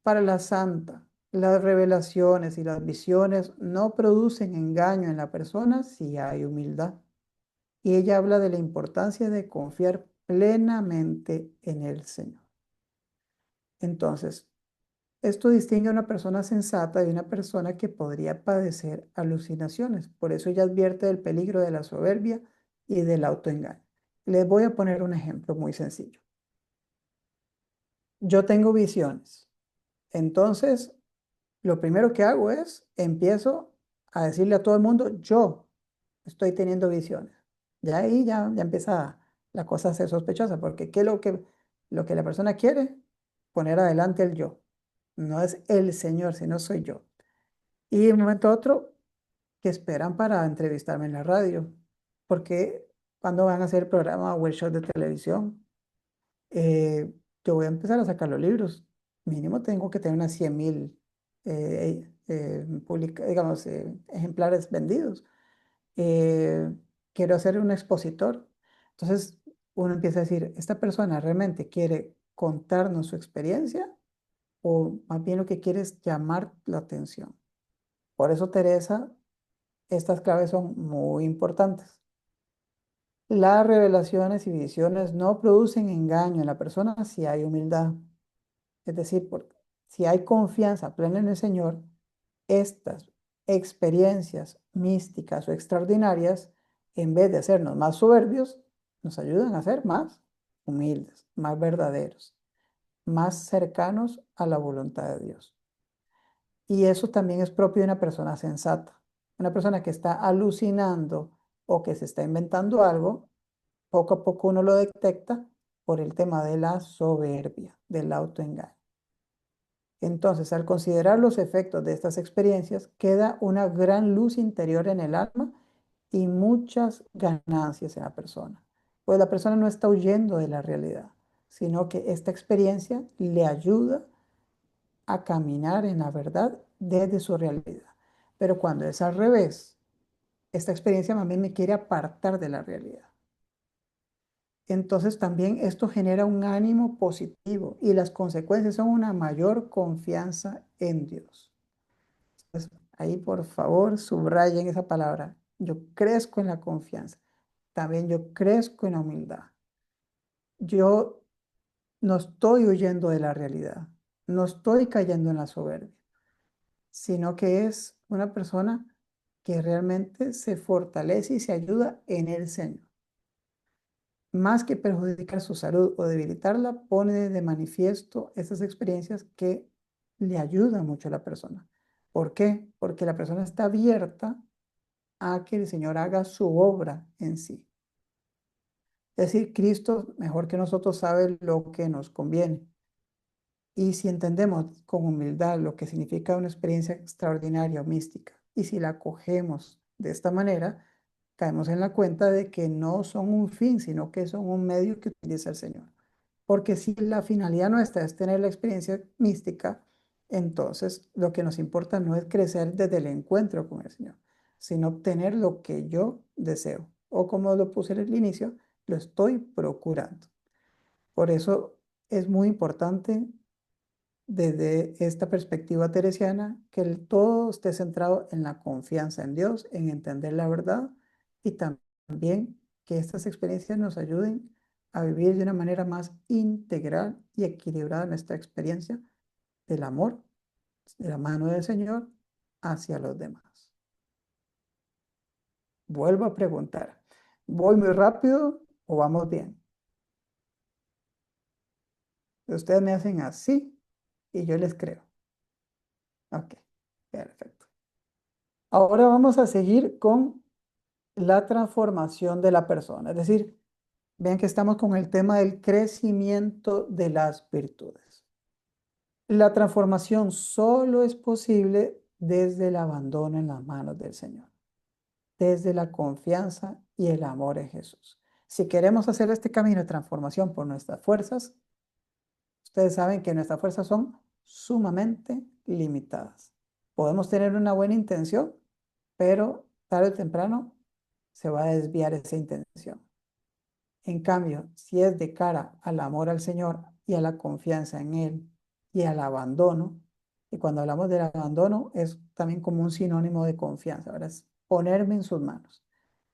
Para la santa, las revelaciones y las visiones no producen engaño en la persona si hay humildad. Y ella habla de la importancia de confiar plenamente en el Señor. Entonces, esto distingue a una persona sensata de una persona que podría padecer alucinaciones. Por eso ella advierte del peligro de la soberbia y del autoengaño. Les voy a poner un ejemplo muy sencillo. Yo tengo visiones. Entonces, lo primero que hago es, empiezo a decirle a todo el mundo, yo estoy teniendo visiones. Ya ahí ya empieza la cosa a ser sospechosa, porque ¿qué es lo que la persona quiere? Poner adelante el yo. No es el Señor, sino soy yo. Y de un momento a otro, que esperan para entrevistarme en la radio, porque cuando van a hacer el programa o el show de televisión, eh, yo voy a empezar a sacar los libros. Mínimo tengo que tener unas 100.000 digamos, ejemplares vendidos. Eh, quiero ser un expositor. Entonces uno empieza a decir, ¿esta persona realmente quiere contarnos su experiencia o más bien lo que quiere es llamar la atención? Por eso, Teresa, estas claves son muy importantes. Las revelaciones y visiones no producen engaño en la persona si hay humildad. Es decir, si hay confianza plena en el Señor, estas experiencias místicas o extraordinarias, en vez de hacernos más soberbios, nos ayudan a ser más humildes, más verdaderos, más cercanos a la voluntad de Dios. Y eso también es propio de una persona sensata. Una persona que está alucinando o que se está inventando algo, poco a poco uno lo detecta por el tema de la soberbia, del autoengaño. Entonces, al considerar los efectos de estas experiencias, queda una gran luz interior en el alma y muchas ganancias en la persona. Pues la persona no está huyendo de la realidad, sino que esta experiencia le ayuda a caminar en la verdad desde su realidad. Pero cuando es al revés, esta experiencia más bien me quiere apartar de la realidad. Entonces también esto genera un ánimo positivo y las consecuencias son una mayor confianza en Dios. Entonces, ahí por favor subrayen esa palabra. Yo crezco en la confianza. También yo crezco en la humildad. Yo no estoy huyendo de la realidad. No estoy cayendo en la soberbia, sino que es una persona que realmente se fortalece y se ayuda en el Señor. Más que perjudicar su salud o debilitarla, pone de manifiesto esas experiencias que le ayudan mucho a la persona. ¿Por qué? Porque la persona está abierta a que el Señor haga su obra en sí. Es decir, Cristo, mejor que nosotros, sabe lo que nos conviene. Y si entendemos con humildad lo que significa una experiencia extraordinaria o mística, y si la cogemos de esta manera, caemos en la cuenta de que no son un fin, sino que son un medio que utiliza el Señor. Porque si la finalidad nuestra es tener la experiencia mística, entonces lo que nos importa no es crecer desde el encuentro con el Señor, sino obtener lo que yo deseo. O como lo puse en el inicio, lo estoy procurando. Por eso es muy importante desde esta perspectiva teresiana que todo esté centrado en la confianza en Dios, en entender la verdad y también que estas experiencias nos ayuden a vivir de una manera más integral y equilibrada nuestra experiencia del amor de la mano del Señor hacia los demás. Vuelvo a preguntar, ¿voy muy rápido o vamos bien? Ustedes me hacen así y yo les creo. Ok, perfecto. Ahora vamos a seguir con la transformación de la persona. Es decir, vean que estamos con el tema del crecimiento de las virtudes. La transformación solo es posible desde el abandono en las manos del Señor, desde la confianza y el amor en Jesús. Si queremos hacer este camino de transformación por nuestras fuerzas, ustedes saben que nuestras fuerzas son sumamente limitadas. Podemos tener una buena intención, pero tarde o temprano se va a desviar esa intención. En cambio, si es de cara al amor al Señor y a la confianza en Él y al abandono, y cuando hablamos del abandono es también como un sinónimo de confianza, ahora es ponerme en sus manos.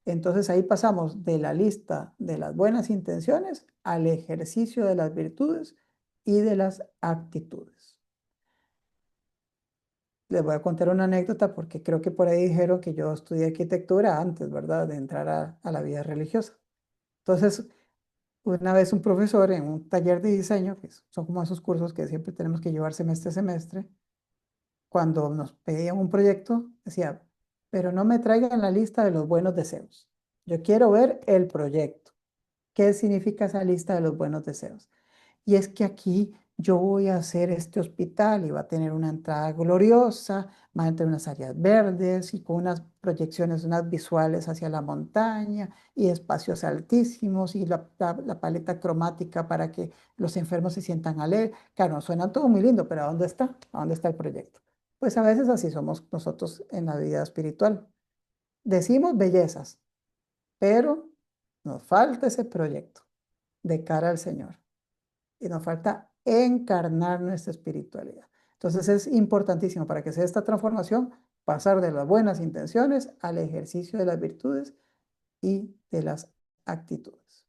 Entonces ahí pasamos de la lista de las buenas intenciones al ejercicio de las virtudes y de las actitudes. Les voy a contar una anécdota porque creo que por ahí dijeron que yo estudié arquitectura antes, ¿verdad?, de entrar a la vida religiosa. Entonces, una vez un profesor en un taller de diseño, que son como esos cursos que siempre tenemos que llevar semestre a semestre, cuando nos pedían un proyecto, decía, pero no me traigan la lista de los buenos deseos. Yo quiero ver el proyecto. ¿Qué significa esa lista de los buenos deseos? Y es que aquí yo voy a hacer este hospital y va a tener una entrada gloriosa, va a tener unas áreas verdes y con unas proyecciones, unas visuales hacia la montaña y espacios altísimos y la paleta cromática para que los enfermos se sientan alegres. Claro, suena todo muy lindo, pero ¿a dónde está? ¿A dónde está el proyecto? Pues a veces así somos nosotros en la vida espiritual. Decimos bellezas, pero nos falta ese proyecto de cara al Señor y nos falta encarnar nuestra espiritualidad. Entonces es importantísimo para que sea esta transformación pasar de las buenas intenciones al ejercicio de las virtudes y de las actitudes.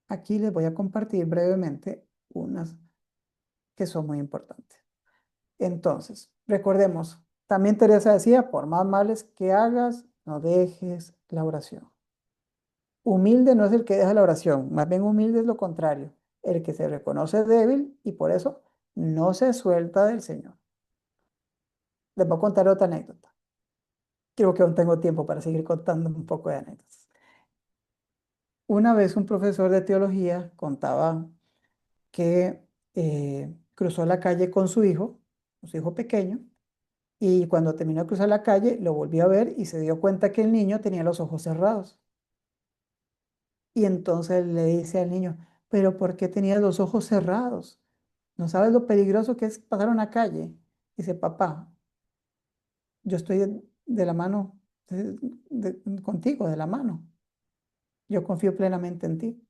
Aquí les voy a compartir brevemente unas que son muy importantes. Entonces, recordemos, también Teresa decía, por más males que hagas, no dejes la oración. Humilde no es el que deja la oración, más bien humilde es lo contrario, el que se reconoce débil y por eso no se suelta del Señor. Les voy a contar otra anécdota. Creo que aún tengo tiempo para seguir contando un poco de anécdotas. Una vez un profesor de teología contaba que cruzó la calle con su hijo pequeño, y cuando terminó de cruzar la calle lo volvió a ver y se dio cuenta que el niño tenía los ojos cerrados. Y entonces le dice al niño, pero ¿por qué tenías los ojos cerrados? ¿No sabes lo peligroso que es pasar una calle? Dice, papá, yo estoy de la mano contigo, de la mano. Yo confío plenamente en ti.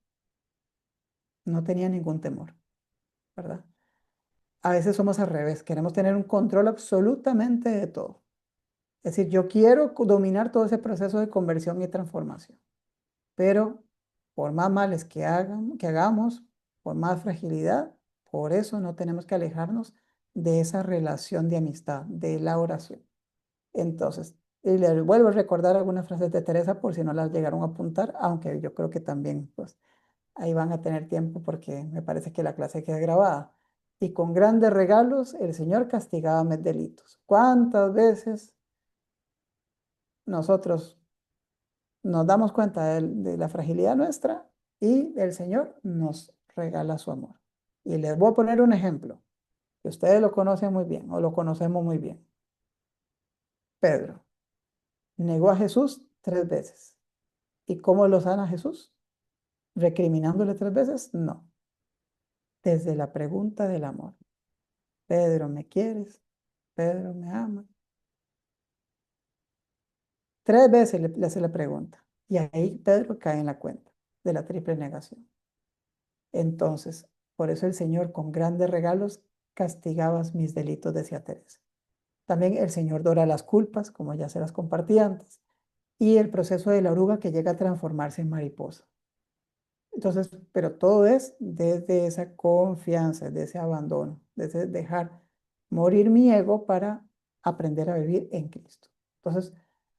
No tenía ningún temor, ¿verdad? A veces somos al revés, queremos tener un control absolutamente de todo. Es decir, yo quiero dominar todo ese proceso de conversión y transformación. Pero por más males que hagamos, por más fragilidad, por eso no tenemos que alejarnos de esa relación de amistad, de la oración. Entonces, y les vuelvo a recordar algunas frases de Teresa por si no las llegaron a apuntar, aunque yo creo que también pues ahí van a tener tiempo porque me parece que la clase queda grabada. Y con grandes regalos el Señor castigaba mis delitos. ¿Cuántas veces nosotros nos damos cuenta de la fragilidad nuestra y el Señor nos regala su amor? Y les voy a poner un ejemplo, que ustedes lo conocen muy bien o lo conocemos muy bien. Pedro negó a Jesús 3 veces. ¿Y cómo lo sana Jesús? ¿Recriminándole 3 veces? No. Desde la pregunta del amor. Pedro, ¿me quieres? Pedro, ¿me amas? 3 veces le hace la pregunta. Y ahí Pedro cae en la cuenta de la triple negación. Entonces, por eso el Señor con grandes regalos castigabas mis delitos, decía Teresa. También el Señor dora las culpas, como ya se las compartí antes. y el proceso de la oruga que llega a transformarse en mariposa. Entonces, pero todo es desde esa confianza, de ese abandono, desde dejar morir mi ego para aprender a vivir en Cristo. Entonces,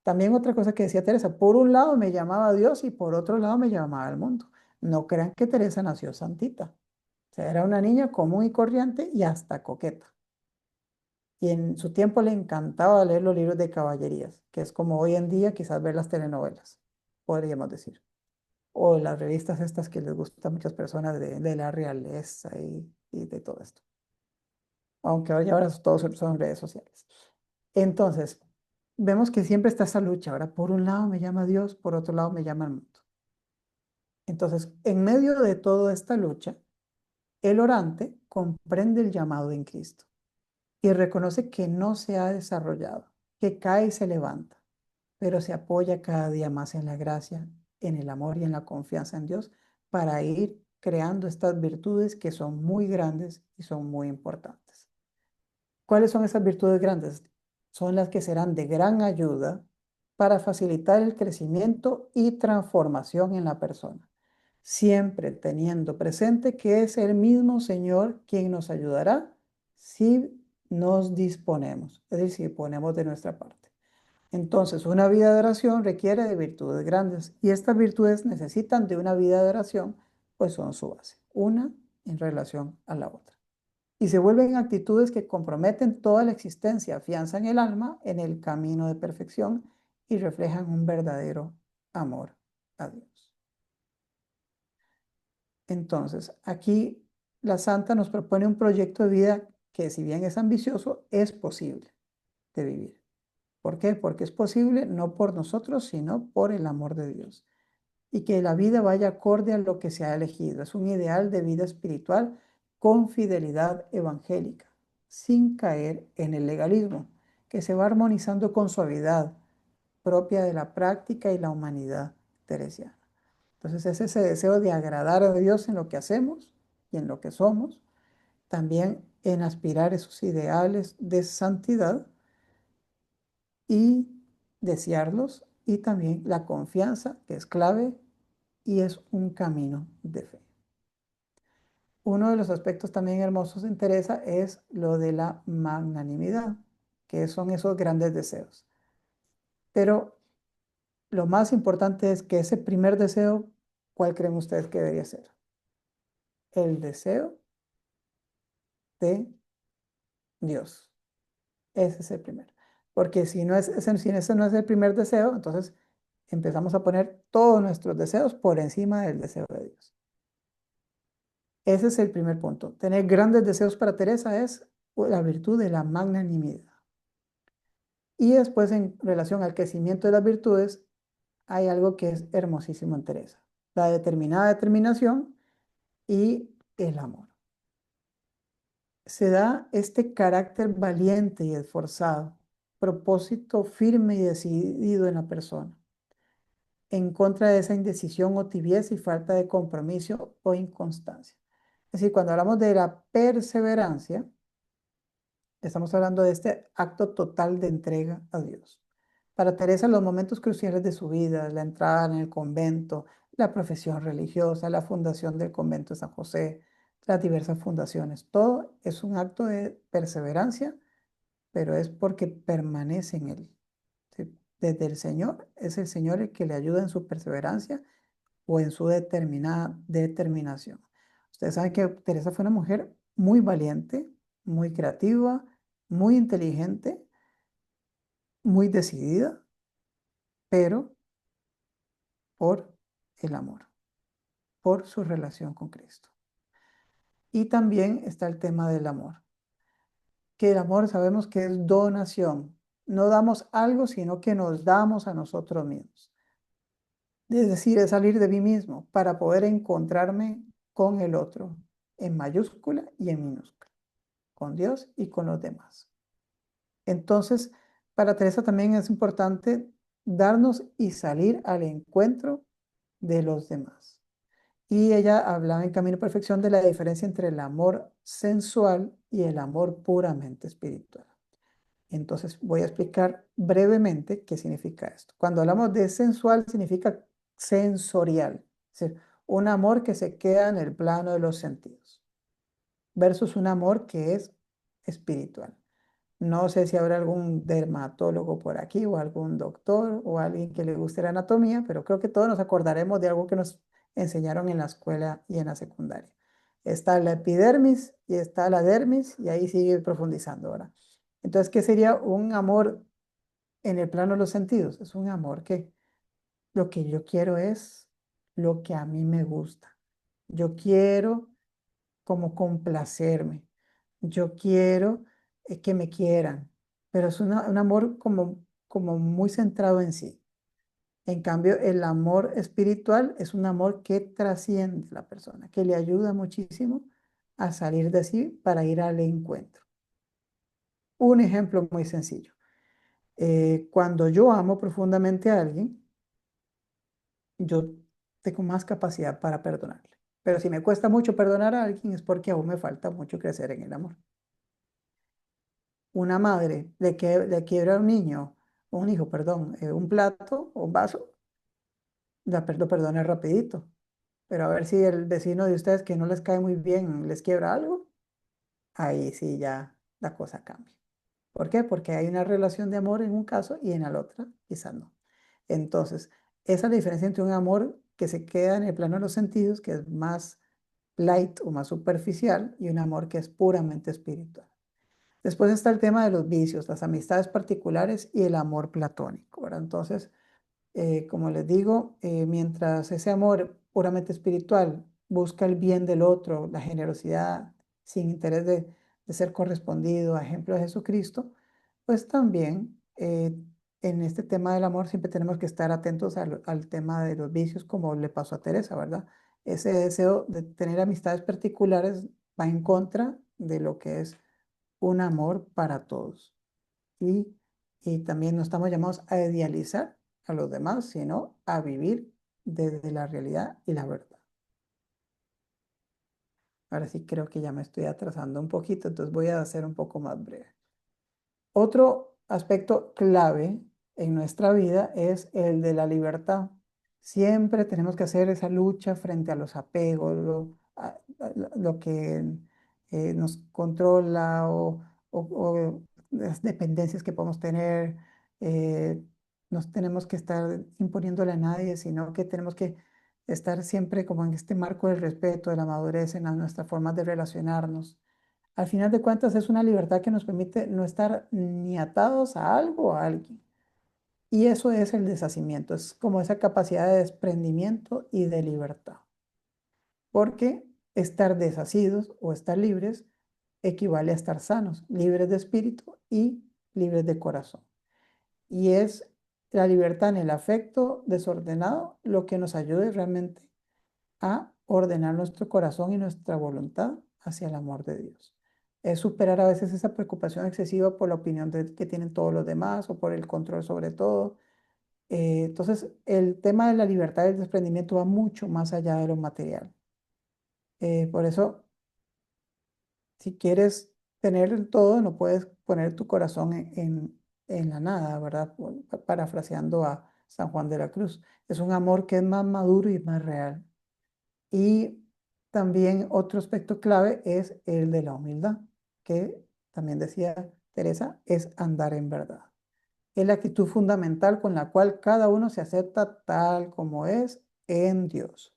también otra cosa que decía Teresa, por un lado me llamaba a Dios y por otro lado me llamaba al mundo. No crean que Teresa nació santita. O sea, era una niña común y corriente y hasta coqueta. Y en su tiempo le encantaba leer los libros de caballerías, que es como hoy en día quizás ver las telenovelas, podríamos decir. O las revistas estas que les gustan a muchas personas de la realeza y de todo esto. Aunque ahora todos son redes sociales. Entonces, vemos que siempre está esa lucha. Ahora, por un lado me llama Dios, por otro lado me llama el mundo. Entonces, en medio de toda esta lucha, el orante comprende el llamado en Cristo y reconoce que no se ha desarrollado, que cae y se levanta, pero se apoya cada día más en la gracia, en el amor y en la confianza en Dios para ir creando estas virtudes que son muy grandes y son muy importantes. ¿Cuáles son esas virtudes grandes? Son las que serán de gran ayuda para facilitar el crecimiento y transformación en la persona, siempre teniendo presente que es el mismo Señor quien nos ayudará si nos disponemos, es decir, si ponemos de nuestra parte. Entonces, una vida de oración requiere de virtudes grandes y estas virtudes necesitan de una vida de oración, pues son su base, una en relación a la otra. Y se vuelven actitudes que comprometen toda la existencia, afianzan el alma en el camino de perfección y reflejan un verdadero amor a Dios. Entonces, aquí la santa nos propone un proyecto de vida que, si bien es ambicioso, es posible de vivir. ¿Por qué? Porque es posible no por nosotros, sino por el amor de Dios. Y que la vida vaya acorde a lo que se ha elegido. Es un ideal de vida espiritual con fidelidad evangélica, sin caer en el legalismo, que se va armonizando con suavidad propia de la práctica y la humanidad teresiana. Entonces es ese deseo de agradar a Dios en lo que hacemos y en lo que somos, también en aspirar esos ideales de santidad y desearlos, y también la confianza, que es clave y es un camino de fe. Uno de los aspectos también hermosos en Teresa es lo de la magnanimidad, que son esos grandes deseos. Pero lo más importante es que ese primer deseo, ¿cuál creen ustedes que debería ser? El deseo de Dios. Ese es el primero. Porque si ese no es el primer deseo, entonces empezamos a poner todos nuestros deseos por encima del deseo de Dios. Ese es el primer punto. Tener grandes deseos para Teresa es la virtud de la magnanimidad. Y después, en relación al crecimiento de las virtudes, hay algo que es hermosísimo en Teresa. La determinada determinación y el amor. Se da este carácter valiente y esforzado, propósito firme y decidido en la persona, en contra de esa indecisión o tibieza y falta de compromiso o inconstancia. Es decir, cuando hablamos de la perseverancia, estamos hablando de este acto total de entrega a Dios. Para Teresa, los momentos cruciales de su vida, la entrada en el convento, la profesión religiosa, la fundación del convento de San José, las diversas fundaciones, todo es un acto de perseverancia, pero es porque permanece en él. ¿Sí? Desde el Señor, es el Señor el que le ayuda en su perseverancia o en su determinada determinación. Ustedes saben que Teresa fue una mujer muy valiente, muy creativa, muy inteligente, muy decidida, pero por el amor, por su relación con Cristo. Y también está el tema del amor, que el amor sabemos que es donación. No damos algo, sino que nos damos a nosotros mismos. Es decir, es salir de mí mismo para poder encontrarme con el otro, en mayúscula y en minúscula, con Dios y con los demás. Entonces, para Teresa también es importante darnos y salir al encuentro de los demás. Y ella hablaba en Camino a Perfección de la diferencia entre el amor sensual y el amor puramente espiritual. Entonces voy a explicar brevemente qué significa esto. Cuando hablamos de sensual, significa sensorial, es decir, un amor que se queda en el plano de los sentidos, versus un amor que es espiritual. No sé si habrá algún dermatólogo por aquí o algún doctor o alguien que le guste la anatomía, pero creo que todos nos acordaremos de algo que nos enseñaron en la escuela y en la secundaria. Está la epidermis y está la dermis y ahí sigue profundizando ahora. Entonces, ¿qué sería un amor en el plano de los sentidos? Es un amor que lo que yo quiero es lo que a mí me gusta. Yo quiero como complacerme. Yo quiero que me quieran, pero es un amor como muy centrado en sí. En cambio, el amor espiritual es un amor que trasciende a la persona, que le ayuda muchísimo a salir de sí para ir al encuentro. Un ejemplo muy sencillo. Cuando yo amo profundamente a alguien, yo tengo más capacidad para perdonarle. Pero si me cuesta mucho perdonar a alguien es porque aún me falta mucho crecer en el amor. Una madre le quiebra a un niño, un hijo, perdón, un plato o un vaso, lo perdona rapidito. Pero a ver si el vecino de ustedes que no les cae muy bien les quiebra algo, ahí sí ya la cosa cambia. ¿Por qué? Porque hay una relación de amor en un caso y en el otro quizás no. Entonces, esa es la diferencia entre un amor que se queda en el plano de los sentidos, que es más light o más superficial, y un amor que es puramente espiritual. Después está el tema de los vicios, las amistades particulares y el amor platónico, ¿verdad? Entonces, como les digo, mientras ese amor puramente espiritual busca el bien del otro, la generosidad, sin interés de ser correspondido a ejemplo de Jesucristo, pues también en este tema del amor siempre tenemos que estar atentos al tema de los vicios, como le pasó a Teresa, ¿verdad? Ese deseo de tener amistades particulares va en contra de lo que es un amor para todos. Y, y también no estamos llamados a idealizar a los demás, sino a vivir desde la realidad y la verdad. Ahora sí creo que ya me estoy atrasando un poquito, entonces voy a hacer un poco más breve. Otro aspecto clave en nuestra vida es el de la libertad. Siempre tenemos que hacer esa lucha frente a los apegos, lo que nos controla o las dependencias que podemos tener. eh, no tenemos que estar imponiéndole a nadie, sino que tenemos que estar siempre como en este marco del respeto, de la madurez en nuestras formas de relacionarnos. Al final de cuentas es una libertad que nos permite no estar ni atados a algo o a alguien. Y eso es el deshacimiento, es como esa capacidad de desprendimiento y de libertad. Porque estar desasidos o estar libres equivale a estar sanos, libres de espíritu y libres de corazón. Y es la libertad en el afecto desordenado lo que nos ayude realmente a ordenar nuestro corazón y nuestra voluntad hacia el amor de Dios. Es superar a veces esa preocupación excesiva por la opinión que tienen todos los demás o por el control sobre todo. Entonces, el tema de la libertad y el desprendimiento va mucho más allá de lo material. Por eso, si quieres tener el todo, no puedes poner tu corazón en la nada, ¿verdad? Parafraseando a San Juan de la Cruz. Es un amor que es más maduro y más real. Y también otro aspecto clave es el de la humildad, que también decía Teresa, es andar en verdad. Es la actitud fundamental con la cual cada uno se acepta tal como es en Dios,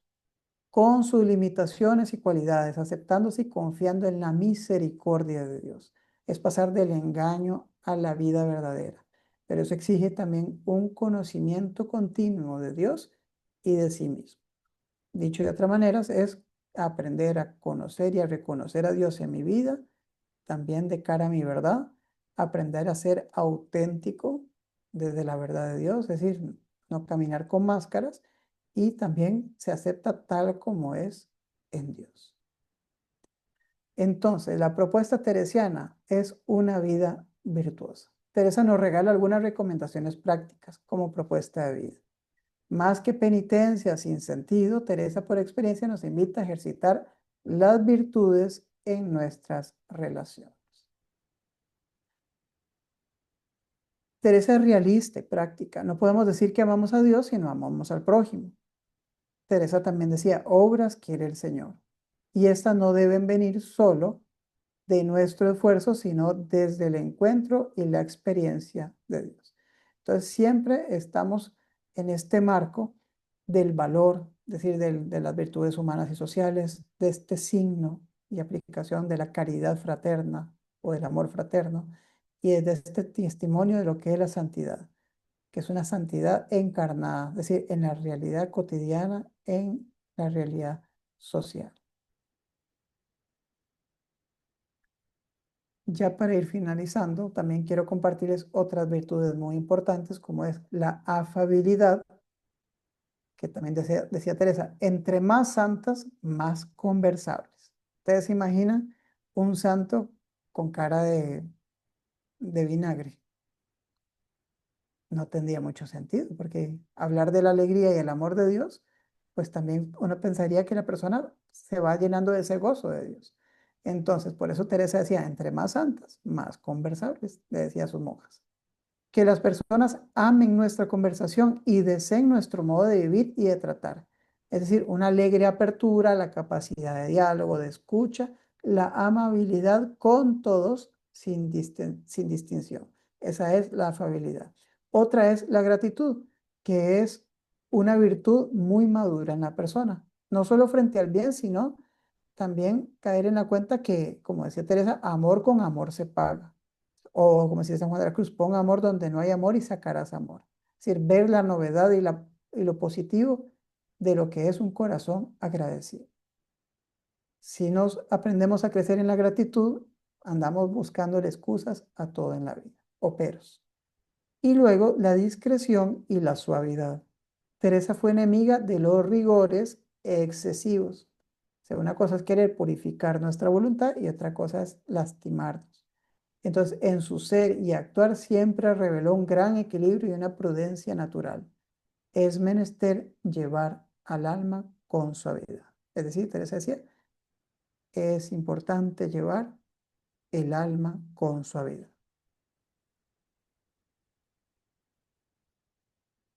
con sus limitaciones y cualidades, aceptándose y confiando en la misericordia de Dios. Es pasar del engaño a la vida verdadera. Pero eso exige también un conocimiento continuo de Dios y de sí mismo. Dicho de otra manera, es aprender a conocer y a reconocer a Dios en mi vida, también de cara a mi verdad, aprender a ser auténtico desde la verdad de Dios, es decir, no caminar con máscaras y también se acepta tal como es en Dios. Entonces, la propuesta teresiana es una vida virtuosa. Teresa nos regala algunas recomendaciones prácticas como propuesta de vida. Más que penitencia sin sentido, Teresa por experiencia nos invita a ejercitar las virtudes en nuestras relaciones. Teresa es realista y práctica. No podemos decir que amamos a Dios si no amamos al prójimo. Teresa también decía, obras quiere el Señor. Y estas no deben venir solo de nuestro esfuerzo, sino desde el encuentro y la experiencia de Dios. Entonces, siempre estamos en este marco del valor, es decir, de las virtudes humanas y sociales, de este signo y aplicación de la caridad fraterna o del amor fraterno, y de este testimonio de lo que es la santidad, que es una santidad encarnada, es decir, en la realidad cotidiana, en la realidad social. Ya para ir finalizando, también quiero compartirles otras virtudes muy importantes, como es la afabilidad, que también decía Teresa, entre más santas, más conversables. ¿Ustedes se imaginan un santo con cara de vinagre? No tendría mucho sentido, porque hablar de la alegría y el amor de Dios, pues también uno pensaría que la persona se va llenando de ese gozo de Dios. Entonces, por eso Teresa decía, entre más santas, más conversables, le decía a sus monjas. Que las personas amen nuestra conversación y deseen nuestro modo de vivir y de tratar. Es decir, una alegre apertura, la capacidad de diálogo, de escucha, la amabilidad con todos sin distinción. Esa es la afabilidad. Otra es la gratitud, que es una virtud muy madura en la persona, no solo frente al bien, sino también caer en la cuenta que, como decía Teresa, amor con amor se paga. O como decía San Juan de la Cruz, pon amor donde no hay amor y sacarás amor. Es decir, ver la novedad y lo positivo de lo que es un corazón agradecido. Si nos aprendemos a crecer en la gratitud, andamos buscando excusas a todo en la vida, o peros. Y luego la discreción y la suavidad. Teresa fue enemiga de los rigores excesivos. O sea, una cosa es querer purificar nuestra voluntad y otra cosa es lastimarnos. Entonces, en su ser y actuar siempre reveló un gran equilibrio y una prudencia natural. Es menester llevar al alma con suavidad. Es decir, Teresa decía, es importante llevar el alma con suavidad.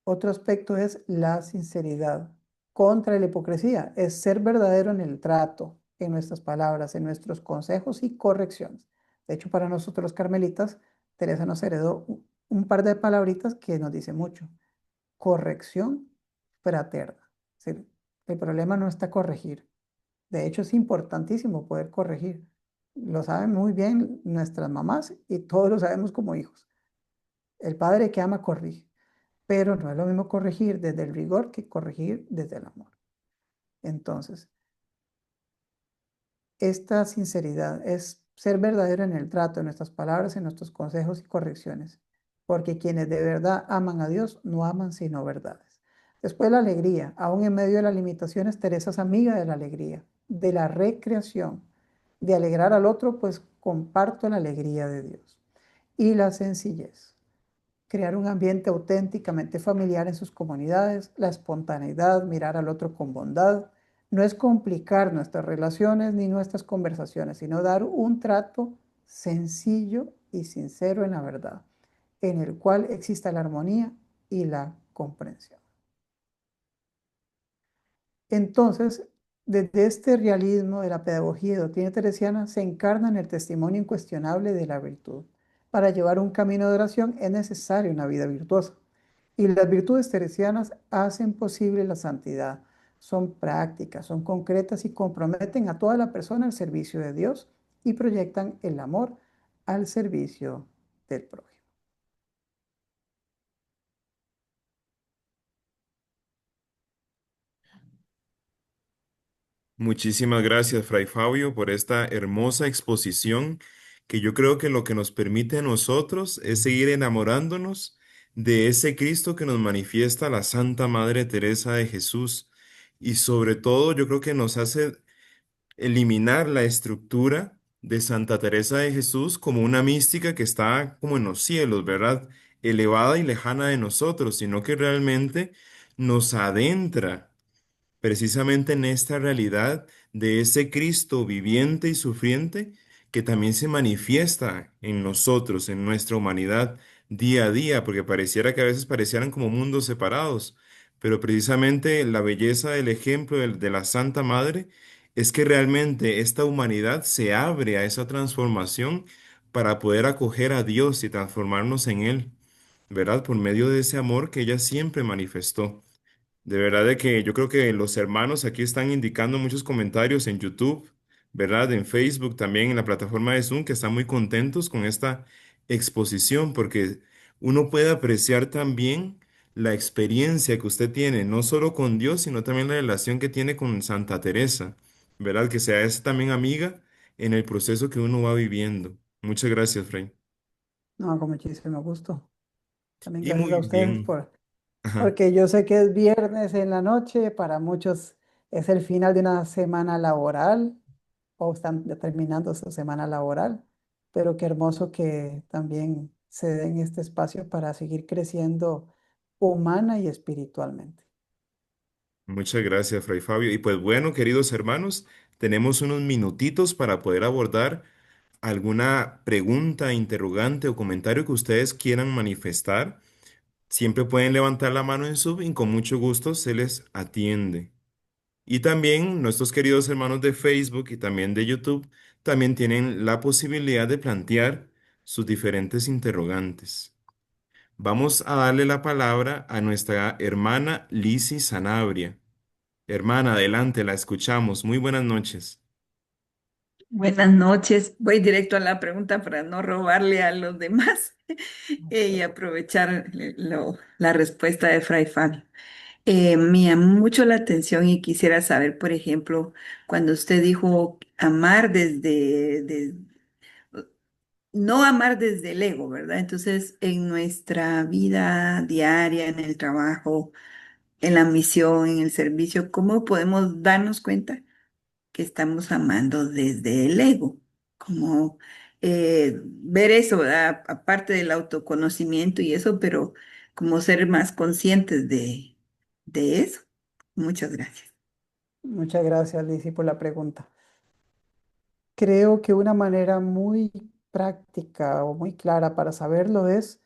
Otro aspecto es la sinceridad. Contra la hipocresía es ser verdadero en el trato, en nuestras palabras, en nuestros consejos y correcciones. De hecho, para nosotros los carmelitas, Teresa nos heredó un par de palabritas que nos dice mucho. Corrección fraterna. Es decir, el problema no está corregir. De hecho, es importantísimo poder corregir. Lo saben muy bien nuestras mamás y todos lo sabemos como hijos. El padre que ama corrige, pero no es lo mismo corregir desde el rigor que corregir desde el amor. Entonces, esta sinceridad es ser verdadero en el trato, en nuestras palabras, en nuestros consejos y correcciones, porque quienes de verdad aman a Dios no aman sino verdades. Después la alegría, aún en medio de las limitaciones, Teresa es amiga de la alegría, de la recreación, de alegrar al otro, pues comparto la alegría de Dios. Y la sencillez, crear un ambiente auténticamente familiar en sus comunidades, la espontaneidad, mirar al otro con bondad. No es complicar nuestras relaciones ni nuestras conversaciones, sino dar un trato sencillo y sincero en la verdad, en el cual exista la armonía y la comprensión. Entonces, desde este realismo de la pedagogía y doctrina teresiana se encarna en el testimonio incuestionable de la virtud. Para llevar un camino de oración es necesaria una vida virtuosa. Y las virtudes teresianas hacen posible la santidad. Son prácticas, son concretas y comprometen a toda la persona al servicio de Dios y proyectan el amor al servicio del prójimo. Muchísimas gracias, Fray Fabio, por esta hermosa exposición que yo creo que lo que nos permite a nosotros es seguir enamorándonos de ese Cristo que nos manifiesta la Santa Madre Teresa de Jesús. Y sobre todo, yo creo que nos hace eliminar la estructura de Santa Teresa de Jesús como una mística que está como en los cielos, ¿verdad? Elevada y lejana de nosotros, sino que realmente nos adentra precisamente en esta realidad de ese Cristo viviente y sufriente que también se manifiesta en nosotros, en nuestra humanidad, día a día, porque pareciera que a veces parecieran como mundos separados, pero precisamente la belleza del ejemplo de la Santa Madre es que realmente esta humanidad se abre a esa transformación para poder acoger a Dios y transformarnos en Él, ¿verdad? Por medio de ese amor que ella siempre manifestó. De verdad de que yo creo que los hermanos aquí están indicando muchos comentarios en YouTube, ¿verdad? En Facebook, también en la plataforma de Zoom, que están muy contentos con esta exposición, porque uno puede apreciar también la experiencia que usted tiene, no solo con Dios, sino también la relación que tiene con Santa Teresa, ¿verdad? Que sea es también amiga en el proceso que uno va viviendo. Muchas gracias, Fray. No, con muchísimo gusto. También Y gracias a muy ustedes bien. Ajá. porque yo sé que es viernes en la noche, para muchos es el final de una semana laboral o están terminando su semana laboral, pero qué hermoso que también se den este espacio para seguir creciendo humana y espiritualmente. Muchas gracias, Fray Fabio. Y pues bueno, queridos hermanos, tenemos unos minutitos para poder abordar alguna pregunta, interrogante o comentario que ustedes quieran manifestar. Siempre pueden levantar la mano en Zoom y con mucho gusto se les atiende. Y también nuestros queridos hermanos de Facebook y también de YouTube también tienen la posibilidad de plantear sus diferentes interrogantes. Vamos a darle la palabra a nuestra hermana Lisi Sanabria. Hermana, adelante, la escuchamos. Muy buenas noches. Buenas noches. Voy directo a la pregunta para no robarle a los demás y aprovechar la respuesta de Fray Fabio. Me llamó mucho la atención y quisiera saber, por ejemplo, cuando usted dijo amar no amar desde el ego, ¿verdad? Entonces, en nuestra vida diaria, en el trabajo, en la misión, en el servicio, ¿cómo podemos darnos cuenta que estamos amando desde el ego? Como ver eso, ¿verdad? Aparte del autoconocimiento y eso, pero como ser más conscientes de eso. Muchas gracias. Muchas gracias, Lizzy, por la pregunta. Creo que una manera muy práctica o muy clara para saberlo es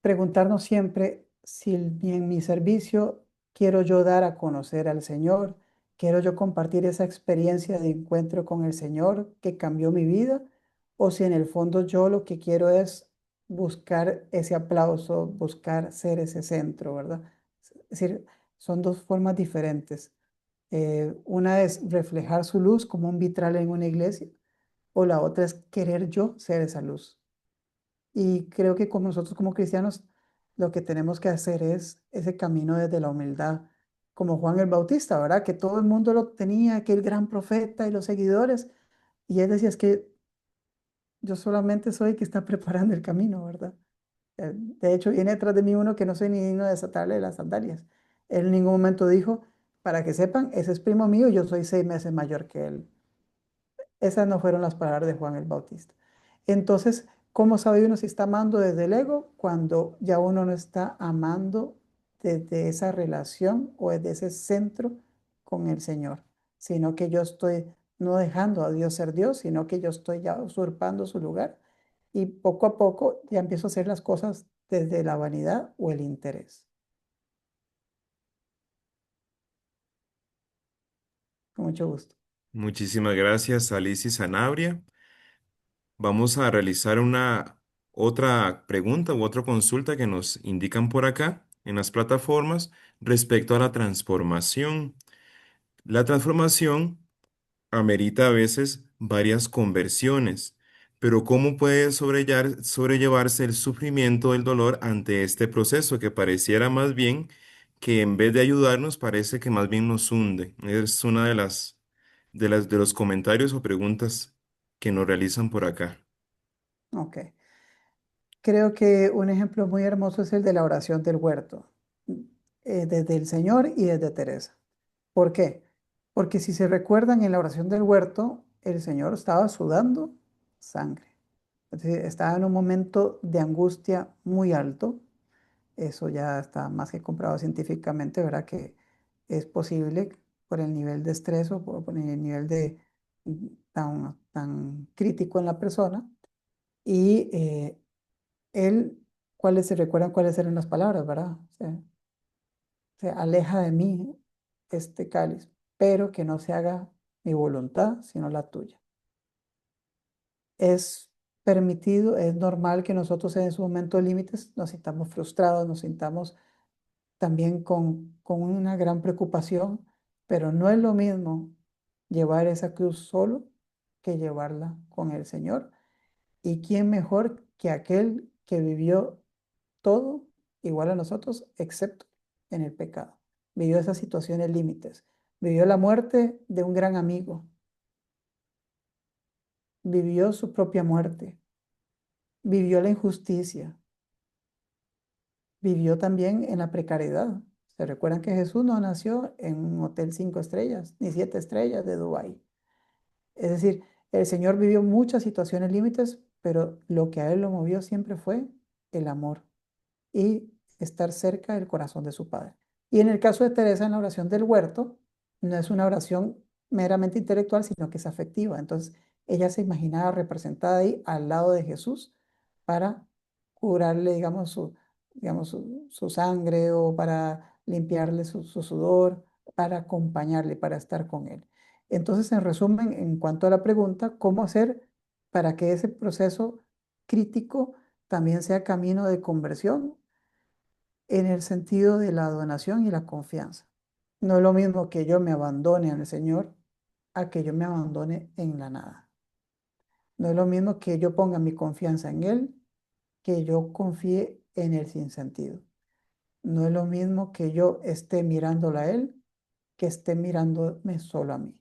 preguntarnos siempre si en mi servicio quiero yo dar a conocer al Señor, quiero yo compartir esa experiencia de encuentro con el Señor que cambió mi vida, o si en el fondo yo lo que quiero es buscar ese aplauso, buscar ser ese centro, ¿verdad? Es decir, son dos formas diferentes. Una es reflejar su luz como un vitral en una iglesia, o la otra es querer yo ser esa luz. Y creo que como nosotros como cristianos lo que tenemos que hacer es ese camino desde la humildad, como Juan el Bautista, ¿verdad? Que todo el mundo lo tenía, aquel gran profeta y los seguidores. Y él decía, es que yo solamente soy el que está preparando el camino, ¿verdad? De hecho, viene detrás de mí uno que no soy ni digno de desatarle las sandalias. Él en ningún momento dijo, para que sepan, ese es primo mío, yo soy 6 meses mayor que él. Esas no fueron las palabras de Juan el Bautista. Entonces, ¿cómo sabe uno si está amando desde el ego? Cuando ya uno no está amando desde esa relación o desde ese centro con el Señor, sino que yo estoy no dejando a Dios ser Dios, sino que yo estoy ya usurpando su lugar y poco a poco ya empiezo a hacer las cosas desde la vanidad o el interés. Con mucho gusto. Muchísimas gracias, Alicia Sanabria. Vamos a realizar una otra pregunta u otra consulta que nos indican por acá en las plataformas respecto a la transformación. La transformación amerita a veces varias conversiones, pero ¿cómo puede sobrellevarse el sufrimiento del dolor ante este proceso que pareciera más bien que en vez de ayudarnos parece que más bien nos hunde? Es una de los comentarios o preguntas que nos realizan por acá. Ok. Creo que un ejemplo muy hermoso es el de la oración del huerto, desde el Señor y desde Teresa. ¿Por qué? Porque si se recuerdan en la oración del huerto, el Señor estaba sudando sangre. Es decir, estaba en un momento de angustia muy alto. Eso ya está más que comprobado científicamente, ¿verdad? Que es posible por el nivel de estrés o por el nivel de tan crítico en la persona. Y él se recuerdan cuáles eran las palabras, ¿verdad? Se aleja de mí este cáliz, pero que no se haga mi voluntad, sino la tuya. Es permitido, es normal que nosotros en esos momentos límites nos sintamos frustrados, nos sintamos también con una gran preocupación, pero no es lo mismo llevar esa cruz solo que llevarla con el Señor. ¿Y quién mejor que aquel que vivió todo igual a nosotros, excepto en el pecado? Vivió esas situaciones límites, vivió la muerte de un gran amigo, vivió su propia muerte, vivió la injusticia, vivió también en la precariedad. ¿Se recuerdan que Jesús no nació en un hotel 5 estrellas, ni 7 estrellas de Dubái? Es decir, el Señor vivió muchas situaciones límites, pero lo que a Él lo movió siempre fue el amor y estar cerca del corazón de su Padre. Y en el caso de Teresa, en la oración del huerto, no es una oración meramente intelectual, sino que es afectiva. Entonces, ella se imaginaba representada ahí al lado de Jesús para curarle, digamos, su sangre o para limpiarle su sudor, para acompañarle, para estar con él. Entonces, en resumen, en cuanto a la pregunta, ¿cómo hacer para que ese proceso crítico también sea camino de conversión en el sentido de la donación y la confianza? No es lo mismo que yo me abandone al Señor a que yo me abandone en la nada. No es lo mismo que yo ponga mi confianza en Él que yo confíe en el sinsentido. No es lo mismo que yo esté mirándolo a Él que esté mirándome solo a mí.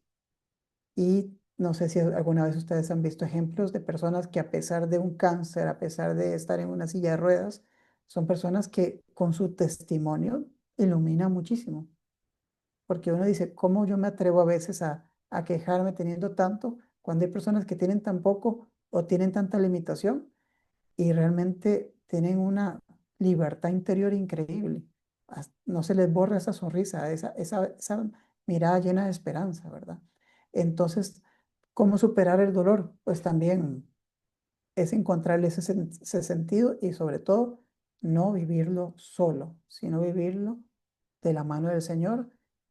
Y no sé si alguna vez ustedes han visto ejemplos de personas que a pesar de un cáncer, a pesar de estar en una silla de ruedas, son personas que con su testimonio iluminan muchísimo. Porque uno dice, ¿cómo yo me atrevo a veces a quejarme teniendo tanto cuando hay personas que tienen tan poco o tienen tanta limitación y realmente tienen una libertad interior increíble? No se les borra esa sonrisa, esa mirada llena de esperanza, ¿verdad? Entonces, ¿cómo superar el dolor? Pues también es encontrarle ese sentido y sobre todo no vivirlo solo, sino vivirlo de la mano del Señor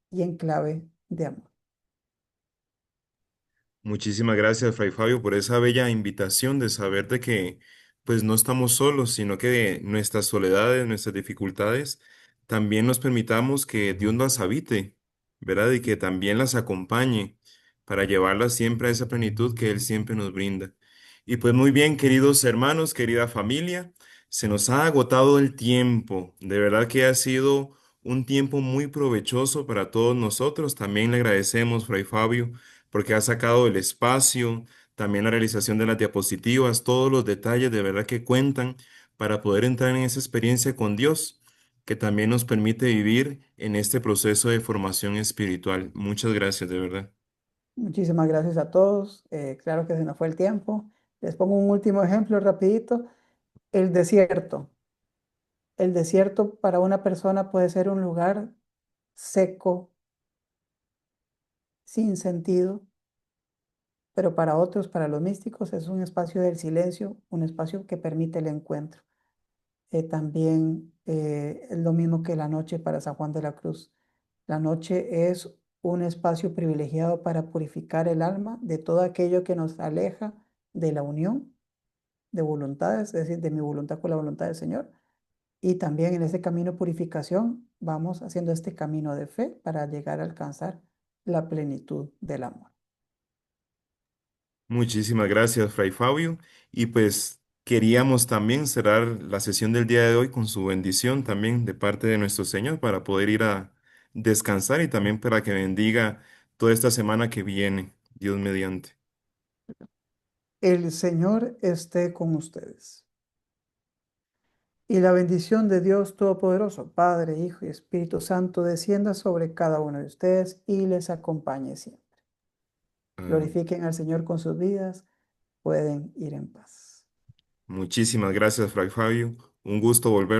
y en clave de amor. Muchísimas gracias, Fray Fabio, por esa bella invitación de saber de que pues no estamos solos, sino que nuestras soledades, nuestras dificultades, también nos permitamos que Dios las habite, ¿verdad? Y que también las acompañe para llevarlas siempre a esa plenitud que Él siempre nos brinda. Y pues muy bien, queridos hermanos, querida familia, se nos ha agotado el tiempo. De verdad que ha sido un tiempo muy provechoso para todos nosotros. También le agradecemos, Fray Fabio, porque ha sacado el espacio, también la realización de las diapositivas, todos los detalles de verdad que cuentan para poder entrar en esa experiencia con Dios, que también nos permite vivir en este proceso de formación espiritual. Muchas gracias, de verdad. Muchísimas gracias a todos. Claro que se nos fue el tiempo. Les pongo un último ejemplo rapidito. El desierto. El desierto para una persona puede ser un lugar seco, sin sentido, pero para otros, para los místicos, es un espacio del silencio, un espacio que permite el encuentro. También es lo mismo que la noche para San Juan de la Cruz. La noche es un espacio privilegiado para purificar el alma de todo aquello que nos aleja de la unión de voluntades, es decir, de mi voluntad con la voluntad del Señor. Y también en ese camino de purificación vamos haciendo este camino de fe para llegar a alcanzar la plenitud del amor. Muchísimas gracias, Fray Fabio. Y pues queríamos también cerrar la sesión del día de hoy con su bendición también de parte de nuestro Señor para poder ir a descansar y también para que bendiga toda esta semana que viene, Dios mediante. El Señor esté con ustedes. Y la bendición de Dios Todopoderoso, Padre, Hijo y Espíritu Santo, descienda sobre cada uno de ustedes y les acompañe siempre. Ah, Glorifiquen al Señor con sus vidas, pueden ir en paz. muchísimas gracias, Fray Fabio. Un gusto volver.